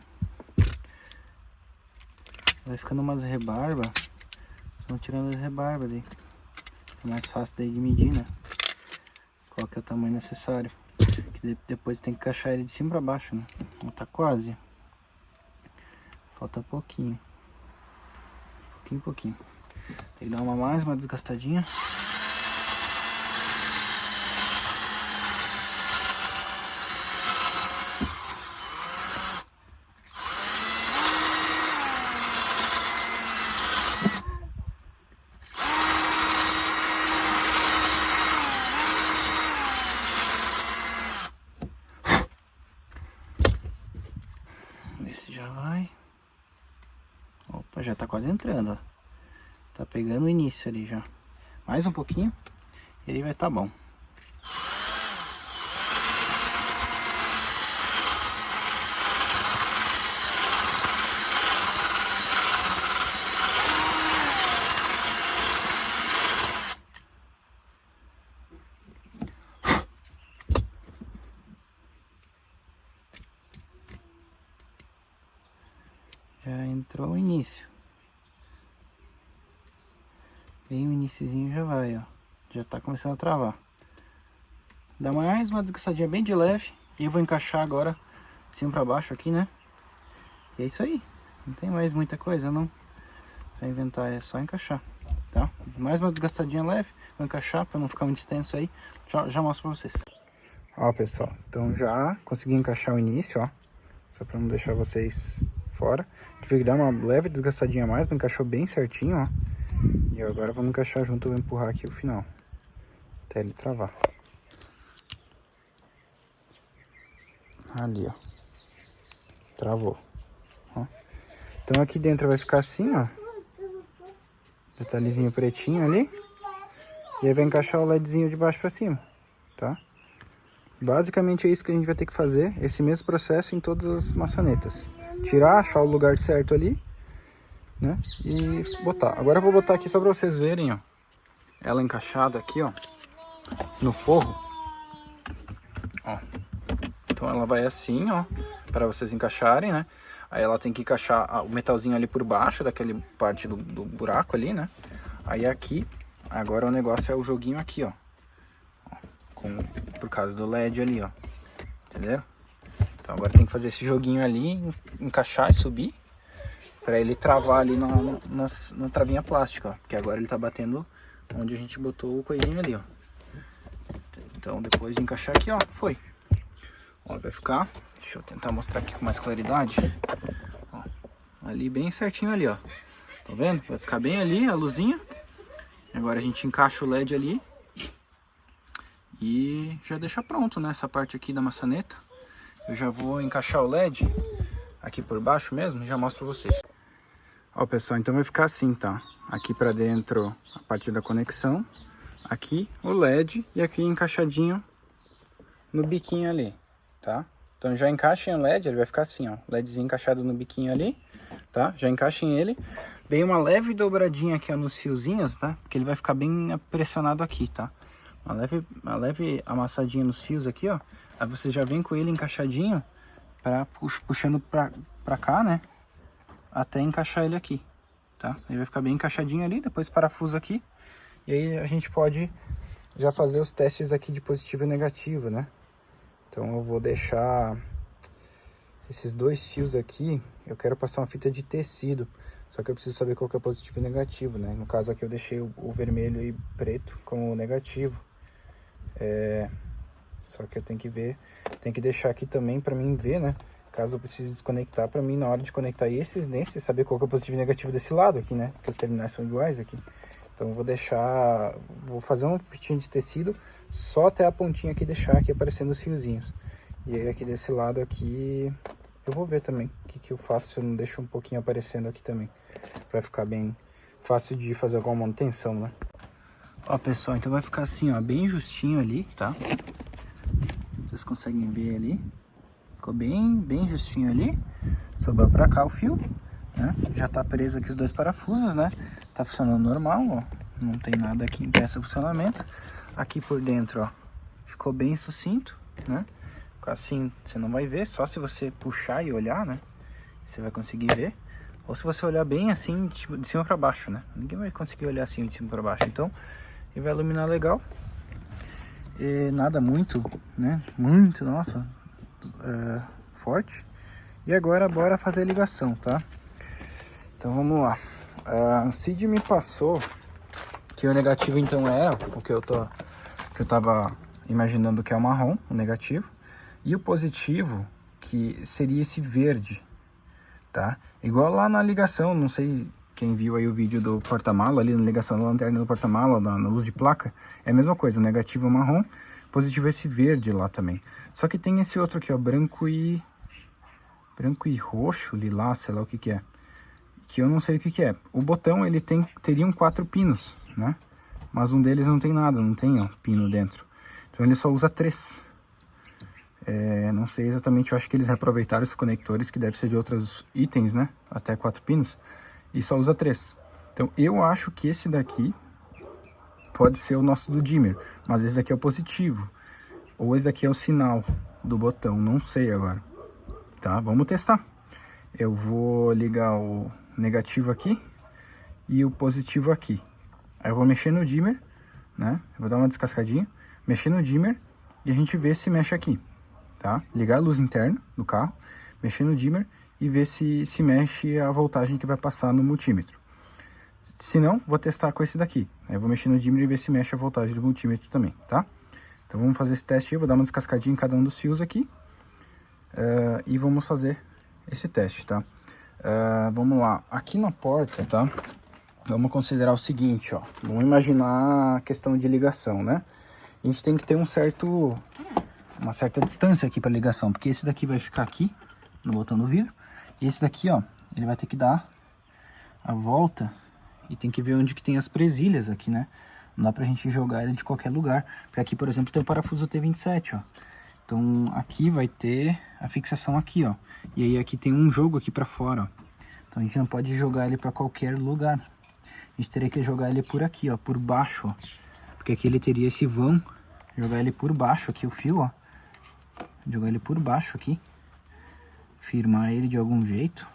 Vai ficando umas rebarbas. Vão tirando as rebarbas daí. É mais fácil daí de medir, né? Qual que é o tamanho necessário. Que depois tem que encaixar ele de cima pra baixo, né? Então tá quase. Falta pouquinho. Pouquinho. Tem que dar uma desgastadinha. Ó, já tá quase entrando, ó. Tá pegando o início ali já. Mais um pouquinho e aí vai tá bom. Já entrou o início. Bem o iniciozinho já vai, ó. Já tá começando a travar. Dá mais uma desgastadinha bem de leve. E eu vou encaixar agora, de cima pra baixo aqui, né? E é isso aí. Não tem mais muita coisa, não. Pra inventar, é só encaixar, tá? Mais uma desgastadinha leve. Vou encaixar pra não ficar muito extenso aí. Já mostro pra vocês. Ó, pessoal. Então já consegui encaixar o início, ó. Só pra não deixar vocês fora. Tive que dar uma leve desgastadinha a mais, mas encaixou bem certinho, ó. E agora vamos encaixar junto, eu vou empurrar aqui o final, até ele travar. Ali, ó. Travou. Ó. Então aqui dentro vai ficar assim, ó. Detalhezinho pretinho ali. E aí vai encaixar o LEDzinho de baixo pra cima, tá? Basicamente é isso que a gente vai ter que fazer, esse mesmo processo em todas as maçanetas. Tirar, achar o lugar certo ali, né? E botar. Agora eu vou botar aqui só pra vocês verem, ó. Ela encaixada aqui, ó. No forro. Ó. Então ela vai assim, ó. Pra vocês encaixarem, né? Aí ela tem que encaixar o metalzinho ali por baixo, daquele parte do buraco ali, né? Aí aqui, agora o negócio é o joguinho aqui, ó. Por causa do LED ali, ó. Entenderam? Então agora tem que fazer esse joguinho ali, encaixar e subir, pra ele travar ali na travinha plástica, ó. Porque agora ele tá batendo onde a gente botou o coisinho ali, ó. Então depois de encaixar aqui, ó, foi. Ó, vai ficar, deixa eu tentar mostrar aqui com mais claridade. Ó, ali bem certinho ali, ó. Tá vendo? Vai ficar bem ali a luzinha. Agora a gente encaixa o LED ali. E já deixa pronto, né? Essa parte aqui da maçaneta. Eu já vou encaixar o LED aqui por baixo mesmo e já mostro pra vocês. Ó, pessoal, então vai ficar assim, tá? Aqui pra dentro a parte da conexão. Aqui o LED e aqui encaixadinho no biquinho ali, tá? Então já encaixem o LED, ele vai ficar assim, ó. LEDzinho encaixado no biquinho ali, tá? Já encaixem ele. Dei uma leve dobradinha aqui, ó, nos fiozinhos, tá? Porque ele vai ficar bem pressionado aqui, tá? Uma leve amassadinha nos fios aqui, ó. Aí você já vem com ele encaixadinho, puxando pra cá, né? Até encaixar ele aqui, tá? Ele vai ficar bem encaixadinho ali, depois parafuso aqui. E aí a gente pode já fazer os testes aqui de positivo e negativo, né? Então eu vou deixar esses dois fios aqui. Eu quero passar uma fita de tecido, só que eu preciso saber qual que é positivo e negativo, né? No caso aqui eu deixei o vermelho e preto como negativo. Só que eu tenho que ver, tem que deixar aqui também pra mim ver, né? Caso eu precise desconectar, pra mim na hora de conectar esses nesses, saber qual que é o positivo e negativo desse lado aqui, né? Porque os terminais são iguais aqui. Então eu vou fazer um fitinho de tecido, só até a pontinha aqui, deixar aqui aparecendo os fiozinhos. E aí aqui desse lado aqui, eu vou ver também o que eu faço se eu não deixo um pouquinho aparecendo aqui também. Pra ficar bem fácil de fazer alguma manutenção, né? Ó, pessoal, então vai ficar assim, ó, bem justinho ali, tá? Vocês conseguem ver ali. Ficou bem justinho ali. Sobrou pra cá o fio, né? Já tá preso aqui os dois parafusos, né? Tá funcionando normal, ó. Não tem nada aqui que impeça o funcionamento. Aqui por dentro, ó, ficou bem sucinto, né? Assim, você não vai ver, só se você puxar e olhar, né? Você vai conseguir ver. Ou se você olhar bem assim, tipo, de cima pra baixo, né? Ninguém vai conseguir olhar assim de cima pra baixo. Então, ele vai iluminar legal. E nada muito, né? Muito, nossa, forte. E agora, bora fazer a ligação, tá? Então, vamos lá. A Cid me passou que o negativo, então, era o que eu tava imaginando que é o marrom, o negativo. E o positivo, que seria esse verde, tá? Igual lá na ligação, não sei quem viu aí o vídeo do porta-mala, ali na ligação da lanterna do porta-mala, na luz de placa, é a mesma coisa, o negativo é marrom, positivo é esse verde lá também. Só que tem esse outro aqui, ó, branco e roxo, lilás, sei lá o que que é. que eu não sei o que é. O botão, ele teriam 4 pinos, né? Mas um deles não tem nada, não tem, ó, pino dentro. Então ele só usa 3. Não sei exatamente, eu acho que eles reaproveitaram esses conectores, que deve ser de outros itens, né? Até 4 pinos. E só usa 3. Então eu acho que esse daqui pode ser o nosso do dimmer, mas esse daqui é o positivo. Ou esse daqui é o sinal do botão, não sei agora. Tá, vamos testar. Eu vou ligar o negativo aqui e o positivo aqui. Aí eu vou mexer no dimmer, né? Eu vou dar uma descascadinha, mexer no dimmer e a gente vê se mexe aqui, tá? Ligar a luz interna do carro, mexer no dimmer e ver se mexe a voltagem que vai passar no multímetro. Se não, vou testar com esse daqui. Aí eu vou mexer no dimmer e ver se mexe a voltagem do multímetro também, tá? Então vamos fazer esse teste aí, vou dar uma descascadinha em cada um dos fios aqui. E vamos fazer esse teste, tá? Vamos lá, aqui na porta, tá? Vamos considerar o seguinte, ó. Vamos imaginar a questão de ligação, né? A gente tem que ter uma certa distância aqui para ligação, porque esse daqui vai ficar aqui no botão do vidro, e esse daqui, ó, ele vai ter que dar a volta e tem que ver onde que tem as presilhas aqui, né? Não dá pra gente jogar ele de qualquer lugar, porque aqui, por exemplo, tem o parafuso T27, ó. Então aqui vai ter a fixação aqui, ó. E aí aqui tem um jogo aqui pra fora, ó. Então a gente não pode jogar ele pra qualquer lugar. A gente teria que jogar ele por aqui, ó, por baixo, ó. Porque aqui ele teria esse vão. Jogar ele por baixo aqui, o fio, ó. Jogar ele por baixo aqui. Firmar ele de algum jeito.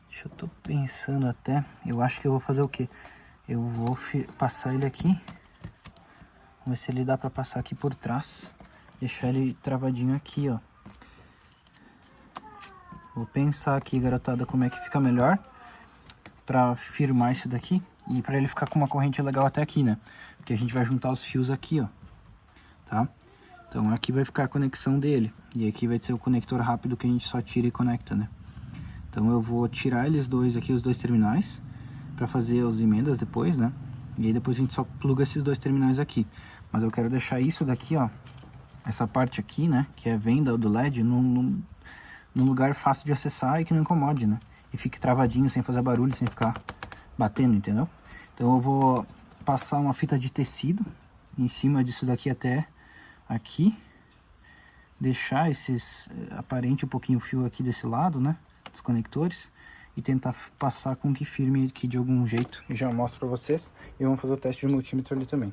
Deixa eu tô pensando até. Eu acho que eu vou fazer o quê? Eu vou passar ele aqui. Vamos ver se ele dá pra passar aqui por trás. Deixar ele travadinho aqui, ó. Vou pensar aqui, garotada, como é que fica melhor pra firmar isso daqui. E pra ele ficar com uma corrente legal até aqui, né? Porque a gente vai juntar os fios aqui, ó. Tá? Então aqui vai ficar a conexão dele. E aqui vai ser o conector rápido que a gente só tira e conecta, né? Então eu vou tirar eles dois aqui, os dois terminais, pra fazer as emendas depois, né? E aí depois a gente só pluga esses dois terminais aqui. Mas eu quero deixar isso daqui, ó. Essa parte aqui, né? Que é a venda do LED, num lugar fácil de acessar e que não incomode, né? E fique travadinho, sem fazer barulho, sem ficar batendo, entendeu? Então eu vou passar uma fita de tecido em cima disso daqui até aqui. Deixar aparente um pouquinho o fio aqui desse lado, né? Dos conectores. E tentar passar com que firme aqui de algum jeito. E já mostro pra vocês. E vamos fazer o teste de multímetro ali também.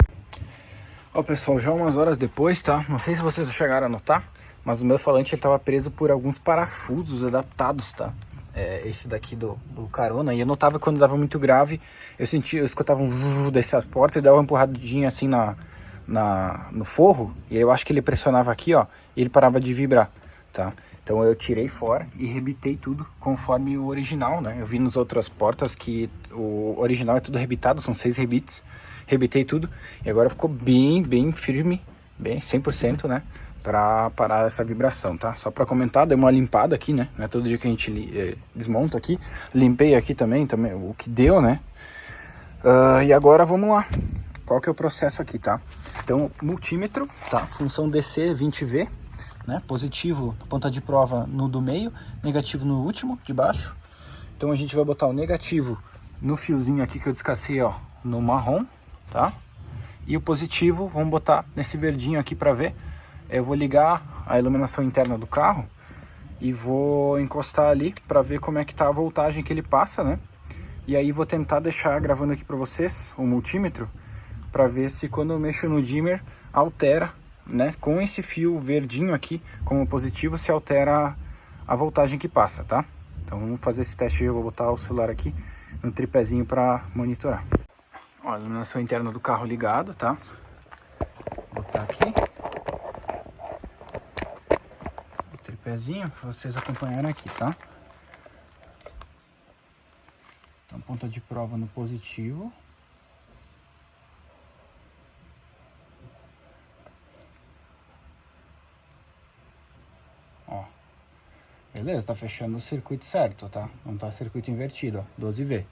Ó, pessoal, já umas horas depois, tá? Não sei se vocês chegaram a notar, mas o meu falante ele tava preso por alguns parafusos adaptados, tá? Esse daqui do carona. E eu notava que quando dava muito grave, eu escutava um vuv dessa porta e dava uma empurradinha assim no forro. E aí eu acho que ele pressionava aqui, ó, e ele parava de vibrar, tá? Então eu tirei fora e rebitei tudo conforme o original, né? Eu vi nas outras portas que o original é tudo rebitado, são 6 rebites. Rebitei tudo e agora ficou bem firme, bem 100%, né? Pra parar essa vibração, tá? Só pra comentar, dei uma limpada aqui, né? Não é todo dia que a gente desmonta aqui. Limpei aqui também o que deu, né? E agora vamos lá. Qual que é o processo aqui, tá? Então, multímetro, tá? Função DC 20V, né? Positivo, ponta de prova no do meio, negativo no último, de baixo. Então a gente vai botar o negativo no fiozinho aqui que eu descasei, ó, no marrom, tá? E o positivo, vamos botar nesse verdinho aqui pra ver. Eu vou ligar a iluminação interna do carro e vou encostar ali pra ver como é que tá a voltagem que ele passa, né? E aí vou tentar deixar gravando aqui pra vocês o multímetro pra ver se quando eu mexo no dimmer altera, né? Com esse fio verdinho aqui como positivo se altera a voltagem que passa, tá? Então vamos fazer esse teste. Eu vou botar o celular aqui no tripézinho pra monitorar. Ó, a iluminação interna do carro ligada, tá? Vou botar aqui o tripézinho para vocês acompanharem aqui, tá? Então, ponta de prova no positivo. Ó, beleza, tá fechando o circuito certo, tá? Não tá circuito invertido, ó, 12V.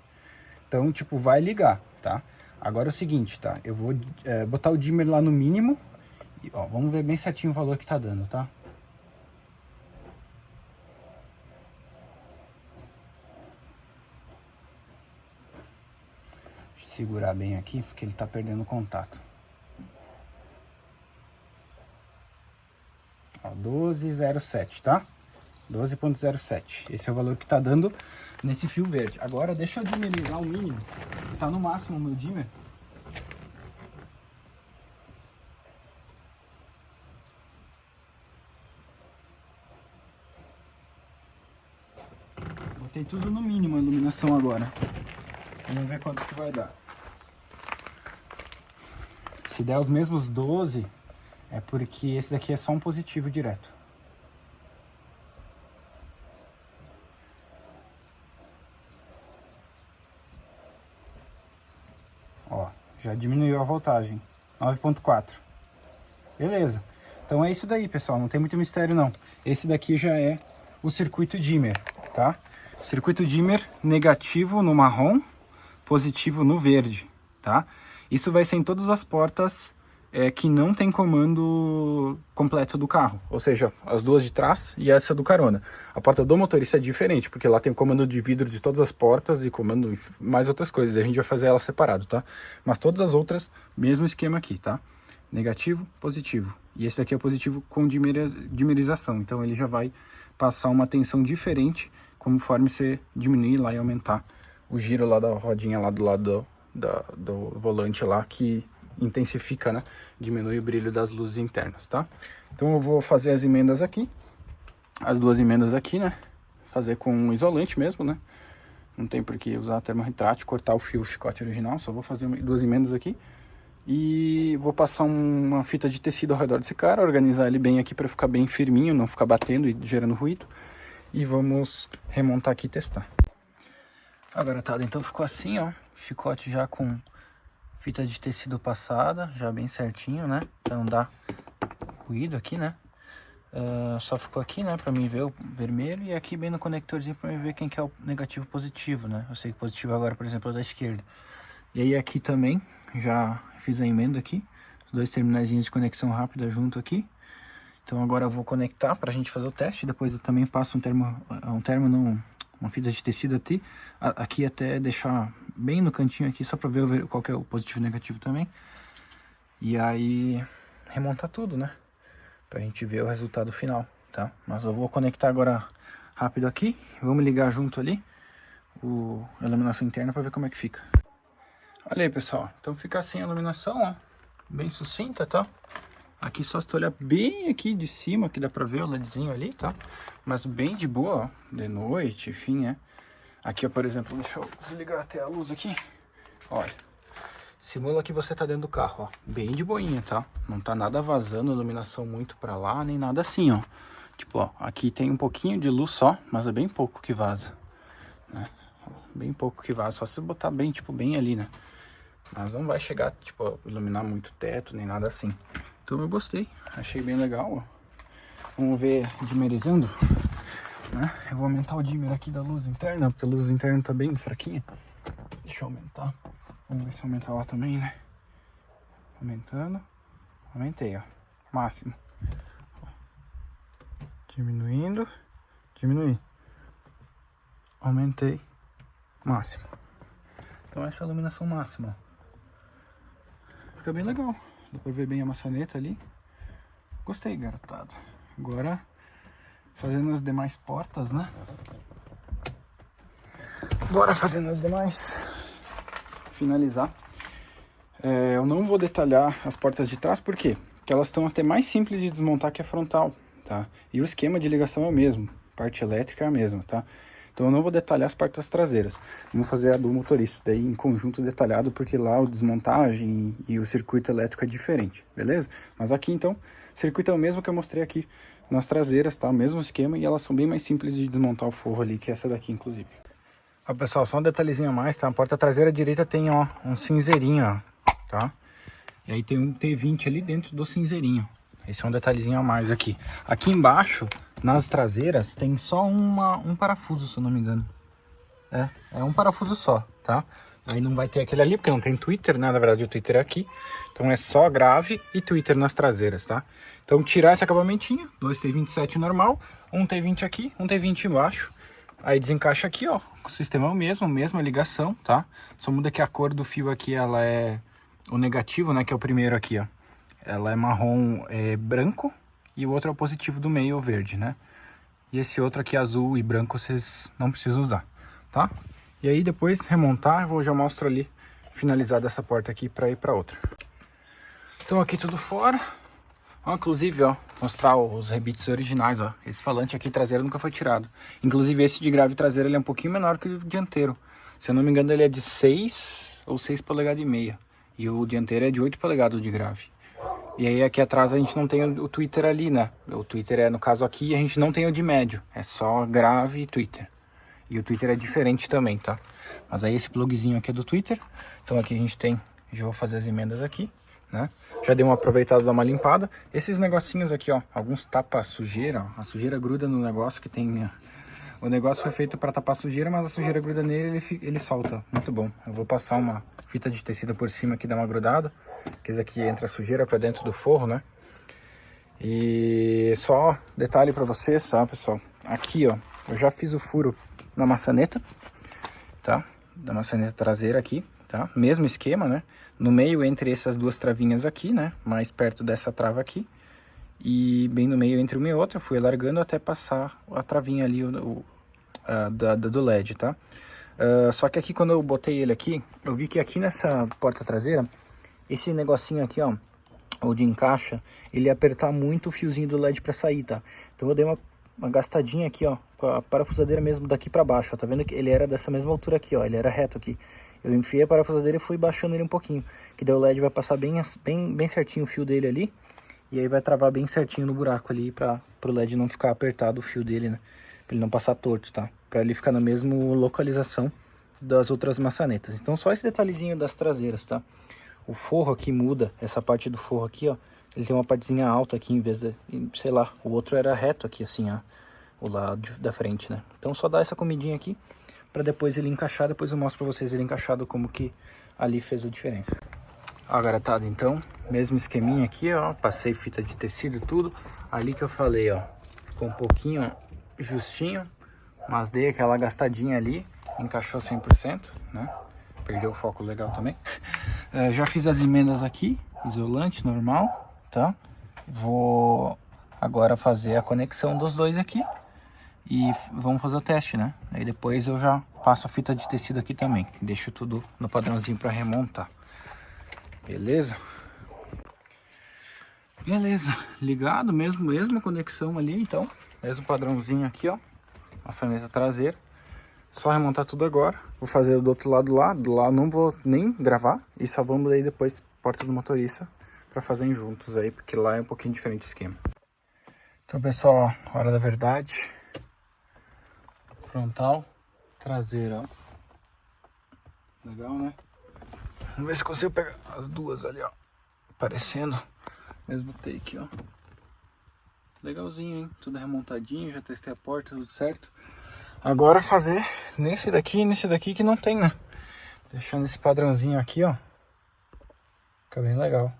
Então, tipo, vai ligar, tá? Agora é o seguinte, tá? Eu vou botar o dimmer lá no mínimo. E, ó, vamos ver bem certinho o valor que tá dando, tá? segurar bem aqui, porque ele tá perdendo contato. Ó, 12,07, tá? 12,07. Esse é o valor que tá dando nesse fio verde. Agora deixa eu dimerizar o mínimo. Tá no máximo o meu dimmer. Botei tudo no mínimo a iluminação agora. Vamos ver quanto que vai dar. Se der os mesmos 12, é porque esse daqui é só um positivo direto. Ó, já diminuiu a voltagem. 9,4. Beleza. Então é isso daí, pessoal. Não tem muito mistério, não. Esse daqui já é o circuito dimmer, tá? Circuito dimmer negativo no marrom, positivo no verde, tá? Isso vai ser em todas as portas que não tem comando completo do carro. Ou seja, as duas de trás e essa do carona. A porta do motorista é diferente, porque lá tem comando de vidro de todas as portas e comando mais outras coisas. A gente vai fazer ela separado, tá? Mas todas as outras, mesmo esquema aqui, tá? Negativo, positivo. E esse aqui é o positivo com dimerização. Então ele já vai passar uma tensão diferente conforme você diminuir lá e aumentar o giro lá da rodinha lá do lado do volante lá, que intensifica, né? Diminui o brilho das luzes internas, tá? Então eu vou fazer as emendas aqui. As duas emendas aqui, né? Fazer com um isolante mesmo, né? Não tem por que usar termorretrátil, cortar o fio, o chicote original. Só vou fazer duas emendas aqui. E vou passar uma fita de tecido ao redor desse cara, organizar ele bem aqui para ficar bem firminho, não ficar batendo e gerando ruído. E vamos remontar aqui e testar. Agora tá, então ficou assim, ó, chicote já com fita de tecido passada, já bem certinho, né, pra não dar ruído aqui, né. Só ficou aqui, né, pra mim ver o vermelho, e aqui bem no conectorzinho pra mim ver quem que é o negativo e positivo, né. Eu sei que positivo agora, por exemplo, é o da esquerda. E aí aqui também, já fiz a emenda aqui, os dois terminaizinhos de conexão rápida junto aqui. Então agora eu vou conectar pra gente fazer o teste, depois eu também passo uma fita de tecido aqui até deixar bem no cantinho aqui, só pra ver qual que é o positivo e negativo também. E aí remontar tudo, né? Pra gente ver o resultado final, tá? Mas eu vou conectar agora rápido aqui, vamos ligar junto ali a iluminação interna pra ver como é que fica. Olha aí, pessoal, então fica assim a iluminação, ó, bem sucinta, tá? Aqui só se tu olhar bem aqui de cima, que dá pra ver o LEDzinho ali, tá? Mas bem de boa, ó, de noite, enfim, né? Aqui, ó, por exemplo, deixa eu desligar até a luz aqui. Olha, simula que você tá dentro do carro, ó, bem de boinha, tá? Não tá nada vazando iluminação muito pra lá, nem nada assim, ó. Tipo, ó, aqui tem um pouquinho de luz só, mas é bem pouco que vaza, né? Bem pouco que vaza, só se botar bem, tipo, bem ali, né? Mas não vai chegar, tipo, a iluminar muito teto, nem nada assim. Então eu gostei, achei bem legal, ó. Vamos ver dimerizando, né? Eu vou aumentar o dimmer aqui da luz interna, porque a luz interna tá bem fraquinha. Deixa eu aumentar. Vamos ver se aumentar lá também, né? Aumentando. Aumentei, ó. Máximo. Diminuindo. Diminui. Aumentei. Máximo. Então essa é a iluminação máxima. Fica bem legal. Dá pra ver bem a maçaneta ali. Gostei, garotada. Agora, fazendo as demais portas, né? Bora fazendo as demais. Finalizar. Eu não vou detalhar as portas de trás, por quê? Porque elas estão até mais simples de desmontar que a frontal, tá? E o esquema de ligação é o mesmo. Parte elétrica é a mesma, tá? Então eu não vou detalhar as partes traseiras. Vamos fazer a do motorista, daí em conjunto detalhado, porque lá o desmontagem e o circuito elétrico é diferente, beleza? Mas aqui então, o circuito é o mesmo que eu mostrei aqui nas traseiras, tá? O mesmo esquema, e elas são bem mais simples de desmontar o forro ali, que essa daqui inclusive. Ó, pessoal, só um detalhezinho a mais, tá? A porta traseira direita tem, ó, um cinzeirinho, ó, tá? E aí tem um T20 ali dentro do cinzeirinho. Esse é um detalhezinho a mais aqui. Aqui embaixo, nas traseiras, tem só um parafuso, se eu não me engano. É um parafuso só, tá? Aí não vai ter aquele ali, porque não tem tweeter, né? Na verdade o tweeter é aqui. Então é só grave e tweeter nas traseiras, tá? Então tirar esse acabamentinho, 2 T27 normal, um T20 aqui, um T20 embaixo. Aí desencaixa aqui, ó. O sistema é o mesmo, mesma ligação, tá? Só muda que a cor do fio aqui, ela é o negativo, né? Que é o primeiro aqui, ó. Ela é marrom branco e o outro é o positivo do meio, o verde, né? E esse outro aqui, azul e branco, vocês não precisam usar, tá? E aí depois remontar, eu já mostro ali, finalizada essa porta aqui pra ir pra outra. Então aqui tudo fora. Ó, inclusive, ó, mostrar os rebites originais, ó. Esse falante aqui traseiro nunca foi tirado. Inclusive esse de grave traseiro, ele é um pouquinho menor que o dianteiro. Se eu não me engano, ele é de 6 ou 6 polegadas e meia. E o dianteiro é de 8 polegadas de grave. E aí aqui atrás a gente não tem o tweeter ali, né? O tweeter é, no caso aqui, a gente não tem o de médio. É só grave e tweeter. E o tweeter é diferente também, tá? Mas aí esse plugzinho aqui é do tweeter. Então aqui a gente tem, já vou fazer as emendas aqui, né? Já dei uma aproveitada, dar uma limpada. Esses negocinhos aqui, ó, alguns tapa sujeira, ó. A sujeira gruda no negócio que tem... O negócio foi feito para tapar sujeira, mas a sujeira gruda nele, ele solta. Muito bom. Eu vou passar uma fita de tecido por cima aqui, dar uma grudada. Que esse aqui entra a sujeira para dentro do forro, né? E só detalhe para vocês, tá, pessoal? Aqui, ó, eu já fiz o furo na maçaneta, tá? Da maçaneta traseira aqui, tá? Mesmo esquema, né? No meio entre essas duas travinhas aqui, né? Mais perto dessa trava aqui. E bem no meio entre uma e outra, fui alargando até passar a travinha ali do LED, tá? Só que aqui quando eu botei ele aqui, eu vi que aqui nessa porta traseira, esse negocinho aqui, ó, ou de encaixa, ele ia apertar muito o fiozinho do LED pra sair, tá? Então eu dei uma gastadinha aqui, ó, com a parafusadeira mesmo daqui pra baixo, ó. Tá vendo que ele era dessa mesma altura aqui, ó, ele era reto aqui. Eu enfiei a parafusadeira e fui baixando ele um pouquinho, que daí o LED vai passar bem certinho o fio dele ali, e aí vai travar bem certinho no buraco ali, pro LED não ficar apertado o fio dele, né? Pra ele não passar torto, tá? Pra ele ficar na mesma localização das outras maçanetas. Então só esse detalhezinho das traseiras, tá? O forro aqui muda, essa parte do forro aqui, ó, ele tem uma partezinha alta aqui em vez de, sei lá, o outro era reto aqui, assim, ó, o lado da frente, né? Então só dá essa comidinha aqui, pra depois ele encaixar, depois eu mostro pra vocês ele encaixado como que ali fez a diferença. Ó, garotada, então, mesmo esqueminha aqui, ó, passei fita de tecido e tudo, ali que eu falei, ó, ficou um pouquinho, ó, justinho, mas dei aquela gastadinha ali, encaixou 100%, né? Perdeu o foco legal também. Já fiz as emendas aqui, isolante normal, tá? Vou agora fazer a conexão dos dois aqui e vamos fazer o teste, né? Aí depois eu já passo a fita de tecido aqui também. Deixo tudo no padrãozinho para remontar. Beleza? Beleza, ligado, mesma conexão ali, então. Mesmo padrãozinho aqui, ó. Maçaneta traseira. Só remontar tudo agora. Vou fazer do outro lado lá. Do lado não vou nem gravar. E só vamos daí depois porta do motorista para fazer juntos aí, porque lá é um pouquinho diferente o esquema. Então, pessoal, ó, hora da verdade. Frontal, traseira, ó. Legal, né? Vamos ver se consigo pegar as duas ali, ó. Aparecendo. Mesmo take, ó. Legalzinho, hein? Tudo remontadinho. Já testei a porta, tudo certo. Agora fazer nesse daqui e nesse daqui que não tem, né? Deixando esse padrãozinho aqui, ó. Fica bem legal.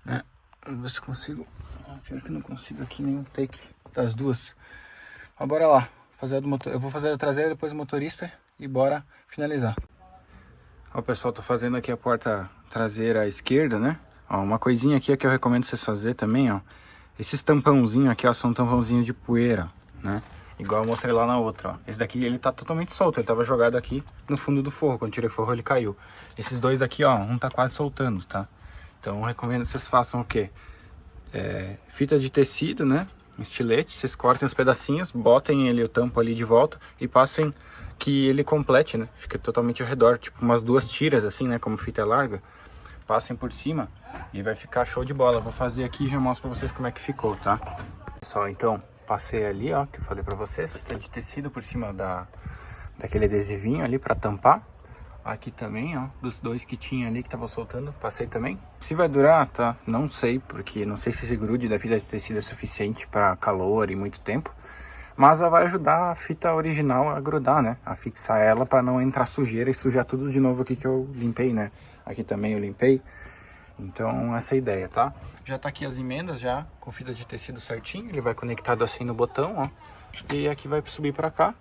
É. Vamos ver se consigo. Pior que não consigo aqui nenhum take das duas. Mas bora lá. Fazer a do motor... Eu vou fazer a traseira, depois o motorista e bora finalizar. Ó, pessoal, tô fazendo aqui a porta traseira à esquerda, né? Ó, uma coisinha aqui que eu recomendo vocês fazer também, ó. Esses tampãozinhos aqui, ó, são tampãozinhos de poeira, né? Igual eu mostrei lá na outra, ó. Esse daqui, ele tá totalmente solto. Ele tava jogado aqui no fundo do forro. Quando tirei o forro, ele caiu. Esses dois aqui, ó, um tá quase soltando, tá? Então, eu recomendo que vocês façam o quê? Fita de tecido, né? Um estilete. Vocês cortem os pedacinhos, botem ele, o tampo ali de volta e passem que ele complete, né? Fica totalmente ao redor. Tipo, umas 2 tiras, assim, né? Como fita é larga. Passem por cima e vai ficar show de bola. Vou fazer aqui e já mostro pra vocês como é que ficou, tá? Pessoal, então... Passei ali, ó, que eu falei pra vocês, fita de tecido por cima daquele adesivinho ali pra tampar. Aqui também, ó, dos dois que tinha ali que tava soltando, passei também. Se vai durar, tá? Não sei, porque não sei se esse grude da fita de tecido é suficiente pra calor e muito tempo. Mas ela vai ajudar a fita original a grudar, né? A fixar ela pra não entrar sujeira e sujar tudo de novo aqui que eu limpei, né? Aqui também eu limpei. Então, essa é a ideia, tá? Já tá aqui as emendas, já com fita de tecido certinho. Ele vai conectado assim no botão, ó. E aqui vai subir pra cá.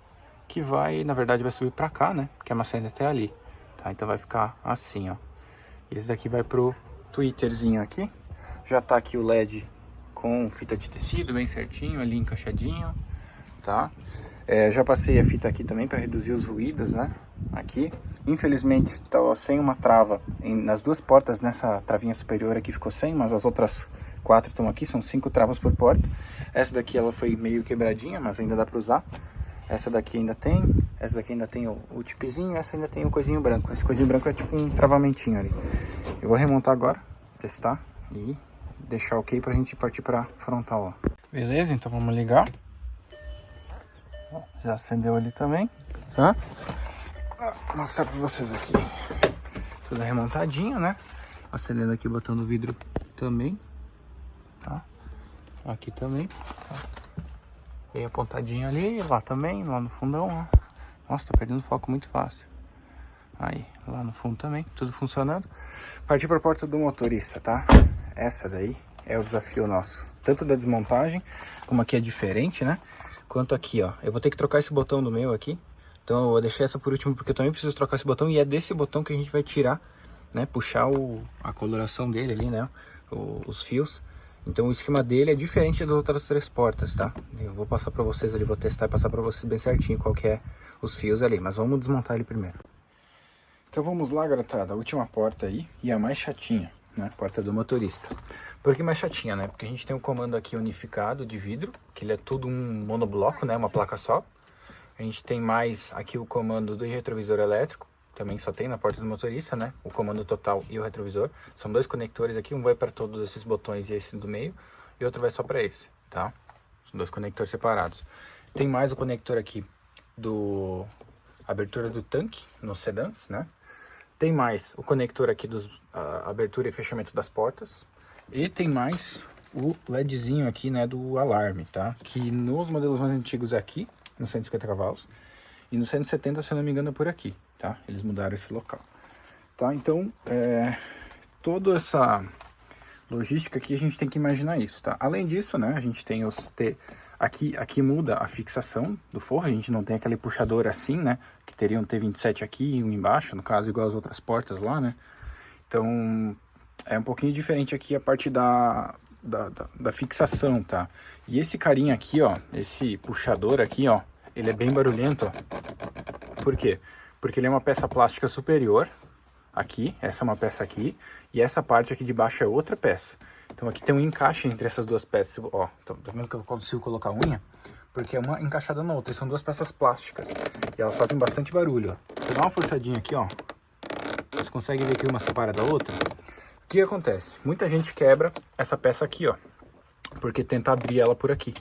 que vai, na verdade, vai subir pra cá, né? Porque a maçaneta até ali, tá? Então vai ficar assim, ó. E esse daqui vai pro tweeterzinho aqui. Já tá aqui o LED com fita de tecido, bem certinho, ali encaixadinho, tá? Já passei a fita aqui também para reduzir os ruídos, né? Aqui, infelizmente, tá sem uma trava nas duas portas, nessa travinha superior aqui ficou sem, mas as outras 4 estão aqui, são 5 travas por porta. Essa daqui ela foi meio quebradinha, mas ainda dá para usar. Essa daqui ainda tem, essa daqui ainda tem o tipezinho, essa ainda tem o coisinho branco. Esse coisinho branco é tipo um travamentinho ali. Eu vou remontar agora, testar e deixar ok pra gente partir pra frontal, ó. Beleza, então vamos ligar. Já acendeu ali também, tá? Vou mostrar pra vocês aqui. Tudo remontadinho, né? Acendendo aqui, botando o vidro também, tá? Aqui também, tá? Bem apontadinho ali, lá também, lá no fundão, ó. Nossa, tô perdendo foco muito fácil. Aí, lá no fundo também, tudo funcionando. Partir pra porta do motorista, tá? Essa daí é o desafio nosso. Tanto da desmontagem, como aqui é diferente, né? Quanto aqui, ó. Eu vou ter que trocar esse botão do meu aqui. Então eu deixei essa por último porque eu também preciso trocar esse botão. E é desse botão que a gente vai tirar, né? Puxar a coloração dele ali, né? Os fios. Então o esquema dele é diferente das outras 3 portas, tá? Eu vou passar pra vocês ali, vou testar e passar pra vocês bem certinho qual que é os fios ali. Mas vamos desmontar ele primeiro. Então vamos lá, garotada. A última porta aí e a mais chatinha, né? Porta do motorista. Por que mais chatinha, né? Porque a gente tem um comando aqui unificado de vidro, que ele é tudo um monobloco, né? Uma placa só. A gente tem mais aqui o comando do retrovisor elétrico, também só tem na porta do motorista, né? O comando total e o retrovisor. São 2 conectores aqui, um vai para todos esses botões e esse do meio, e outro vai só para esse, tá? São 2 conectores separados. Tem mais o conector aqui do abertura do tanque nos sedãs, né? Tem mais o conector aqui dos abertura e fechamento das portas. E tem mais o LEDzinho aqui, né, do alarme, tá? Que nos modelos mais antigos é aqui, no 150 cavalos. E no 170, se eu não me engano, é por aqui, tá? Eles mudaram esse local. Tá? Então, toda essa logística aqui, a gente tem que imaginar isso, tá? Além disso, né, a gente tem aqui muda a fixação do forro. A gente não tem aquele puxador assim, né? Que teria um T27 aqui e um embaixo, no caso, igual as outras portas lá, né? Então, é um pouquinho diferente aqui a parte da fixação, tá? E esse carinha aqui, ó, esse puxador aqui, ó, ele é bem barulhento, ó. Por quê? Porque ele é uma peça plástica superior, aqui, essa é uma peça aqui, e essa parte aqui de baixo é outra peça. Então aqui tem um encaixe entre essas duas peças, ó, tá vendo que eu consigo colocar a unha? Porque é uma encaixada na outra, e são 2 peças plásticas, e elas fazem bastante barulho, ó. Você dá uma forçadinha aqui, ó, você consegue ver que uma separa da outra. O que acontece? Muita gente quebra essa peça aqui, ó, porque tenta abrir ela por aqui,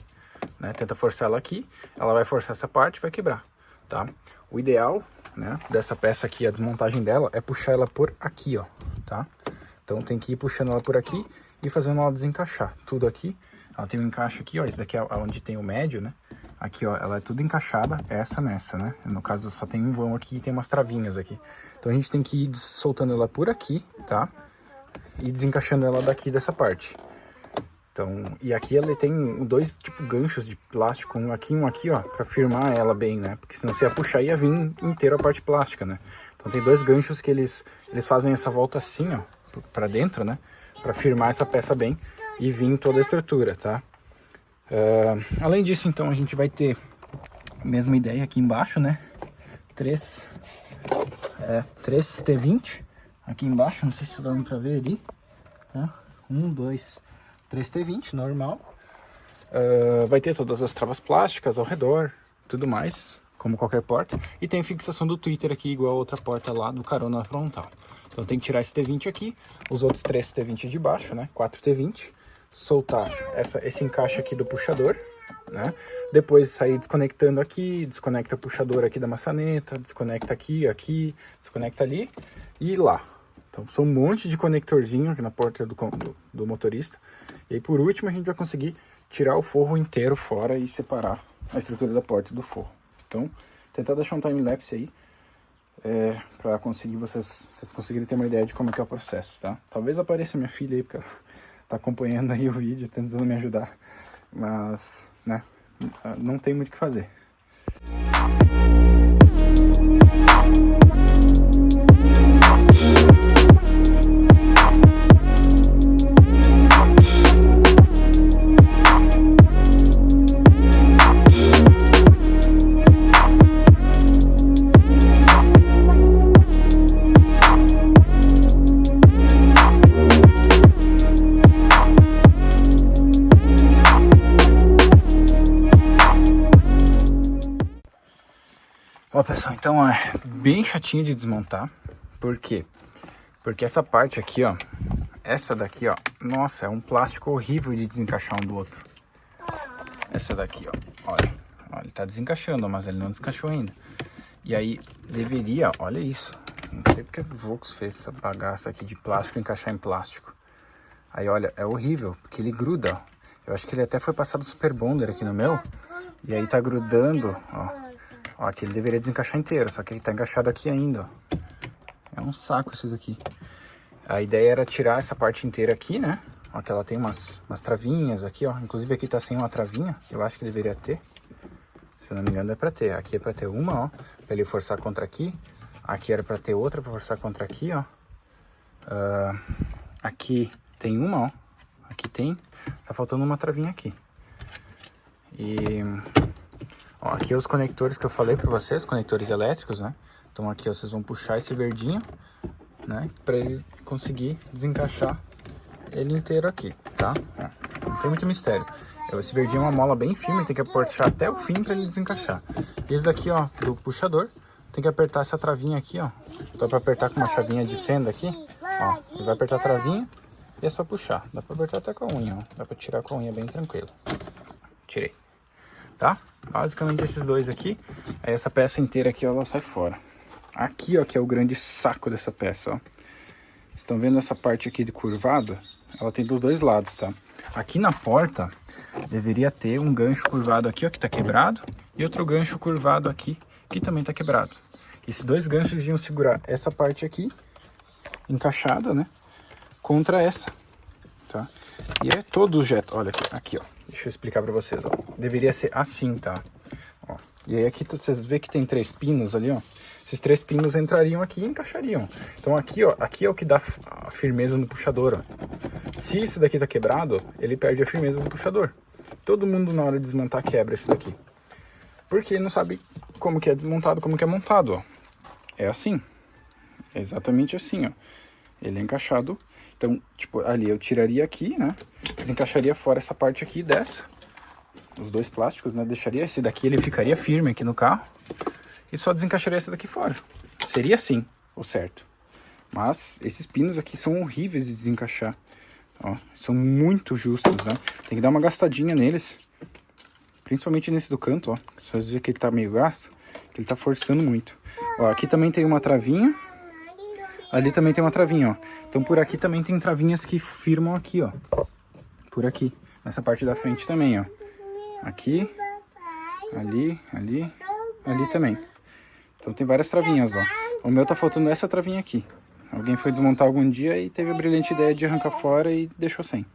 né? Tenta forçar ela aqui, ela vai forçar essa parte e vai quebrar, tá? O ideal, né, dessa peça aqui, a desmontagem dela, é puxar ela por aqui, ó, tá? Então tem que ir puxando ela por aqui e fazendo ela desencaixar. Tudo aqui, ela tem um encaixe aqui, ó, esse daqui é onde tem o médio, né? Aqui, ó, ela é tudo encaixada, essa nessa, né? No caso, só tem um vão aqui e tem umas travinhas aqui. Então a gente tem que ir soltando ela por aqui, tá? E desencaixando ela daqui dessa parte. Então, e aqui ela tem 2 tipo ganchos de plástico, um aqui, ó, pra firmar ela bem, né? Porque senão você ia puxar e ia vir inteiro a parte plástica, né? Então tem 2 ganchos que eles fazem essa volta assim, ó, pra dentro, né? Pra firmar essa peça bem e vir toda a estrutura, tá? Além disso, então, a gente vai ter a mesma ideia aqui embaixo, né? 3 T20 aqui embaixo, não sei se dá pra ver ali, tá? 1, 2, 3 T20, normal. Vai ter todas as travas plásticas ao redor, tudo mais, como qualquer porta. E tem fixação do tweeter aqui, igual a outra porta lá do carona frontal. Então tem que tirar esse T20 aqui, os outros 3 T20 de baixo, né? 4 T20. Soltar esse encaixe aqui do puxador, né? Depois sair desconectando aqui, desconecta o puxador aqui da maçaneta, desconecta aqui, desconecta ali e lá. Então são um monte de conectorzinho aqui na porta do motorista. E aí por último a gente vai conseguir tirar o forro inteiro fora e separar a estrutura da porta do forro. Então tentar deixar um time-lapse aí para conseguir vocês conseguirem ter uma ideia de como é que é o processo, tá? Talvez apareça minha filha aí, porque ela tá acompanhando aí o vídeo, tentando me ajudar, mas, né, não tem muito o que fazer. Ó, pessoal, então é bem chatinho de desmontar. Por quê? Porque essa parte aqui, ó, essa daqui, ó, nossa, é um plástico horrível de desencaixar um do outro. Essa daqui, ó, olha, ele tá desencaixando, mas ele não descaixou ainda. E aí, deveria, olha isso, não sei porque a Volks fez essa bagaça aqui de plástico encaixar em plástico. Aí, olha, é horrível, porque ele gruda, ó. Eu acho que ele até foi passado Super Bonder aqui no meu, e aí tá grudando, ó. Ó, aqui ele deveria desencaixar inteiro, só que ele tá encaixado aqui ainda, ó. É um saco isso daqui. A ideia era tirar essa parte inteira aqui, né? Ó, que ela tem umas travinhas aqui, ó. Inclusive aqui tá sem uma travinha, eu acho que deveria ter. Se eu não me engano é pra ter. Aqui é pra ter uma, ó, pra ele forçar contra aqui. Aqui era pra ter outra pra forçar contra aqui, ó. Aqui tem uma, ó. Aqui tem. Tá faltando uma travinha aqui. E... ó, aqui os conectores que eu falei pra vocês, conectores elétricos, né? Então aqui, ó, vocês vão puxar esse verdinho, né? Pra ele conseguir desencaixar ele inteiro aqui, tá? Ó, não tem muito mistério. Esse verdinho é uma mola bem firme, tem que puxar até o fim pra ele desencaixar. E esse daqui, ó, do puxador, tem que apertar essa travinha aqui, ó. Dá pra apertar com uma chavinha de fenda aqui, ó. Ele vai apertar a travinha e é só puxar. Dá pra apertar até com a unha, ó. Dá pra tirar com a unha bem tranquilo. Tirei. Tá? Basicamente esses dois aqui. Aí essa peça inteira aqui, ó, ela sai fora. Aqui, ó, que é o grande saco dessa peça, ó. Estão vendo essa parte aqui de curvado? Ela tem dos dois lados, tá? Aqui na porta deveria ter um gancho curvado aqui, ó, que tá quebrado. E outro gancho curvado aqui, que também tá quebrado. Esses dois ganchos iam segurar essa parte aqui, encaixada, né? Contra essa, tá? E é todo o jeito, olha aqui, ó. Deixa eu explicar pra vocês, ó. Deveria ser assim, tá? Ó. E aí aqui vocês vê que tem 3 pinos ali, ó. Esses 3 pinos entrariam aqui e encaixariam. Então aqui, ó, aqui é o que dá a firmeza no puxador, ó. Se isso daqui tá quebrado, ele perde a firmeza do puxador. Todo mundo na hora de desmontar quebra isso daqui. Porque não sabe como que é desmontado, como que é montado, ó. É assim. É exatamente assim, ó. Ele é encaixado. Então, tipo, ali eu tiraria aqui, né? Desencaixaria fora essa parte aqui dessa. Os dois plásticos, né? Deixaria esse daqui, ele ficaria firme aqui no carro. E só desencaixaria esse daqui fora. Seria assim, o certo. Mas esses pinos aqui são horríveis de desencaixar. Ó, são muito justos, né? Tem que dar uma gastadinha neles. Principalmente nesse do canto, ó. Vocês verem que ele tá meio gasto. Que ele tá forçando muito. Ó, aqui também tem uma travinha. Ali também tem uma travinha, ó. Então por aqui também tem travinhas que firmam aqui, ó. Por aqui. Nessa parte da frente também, ó. Aqui. Ali também. Então tem várias travinhas, ó. O meu tá faltando essa travinha aqui. Alguém foi desmontar algum dia e teve a brilhante ideia de arrancar fora e deixou sem.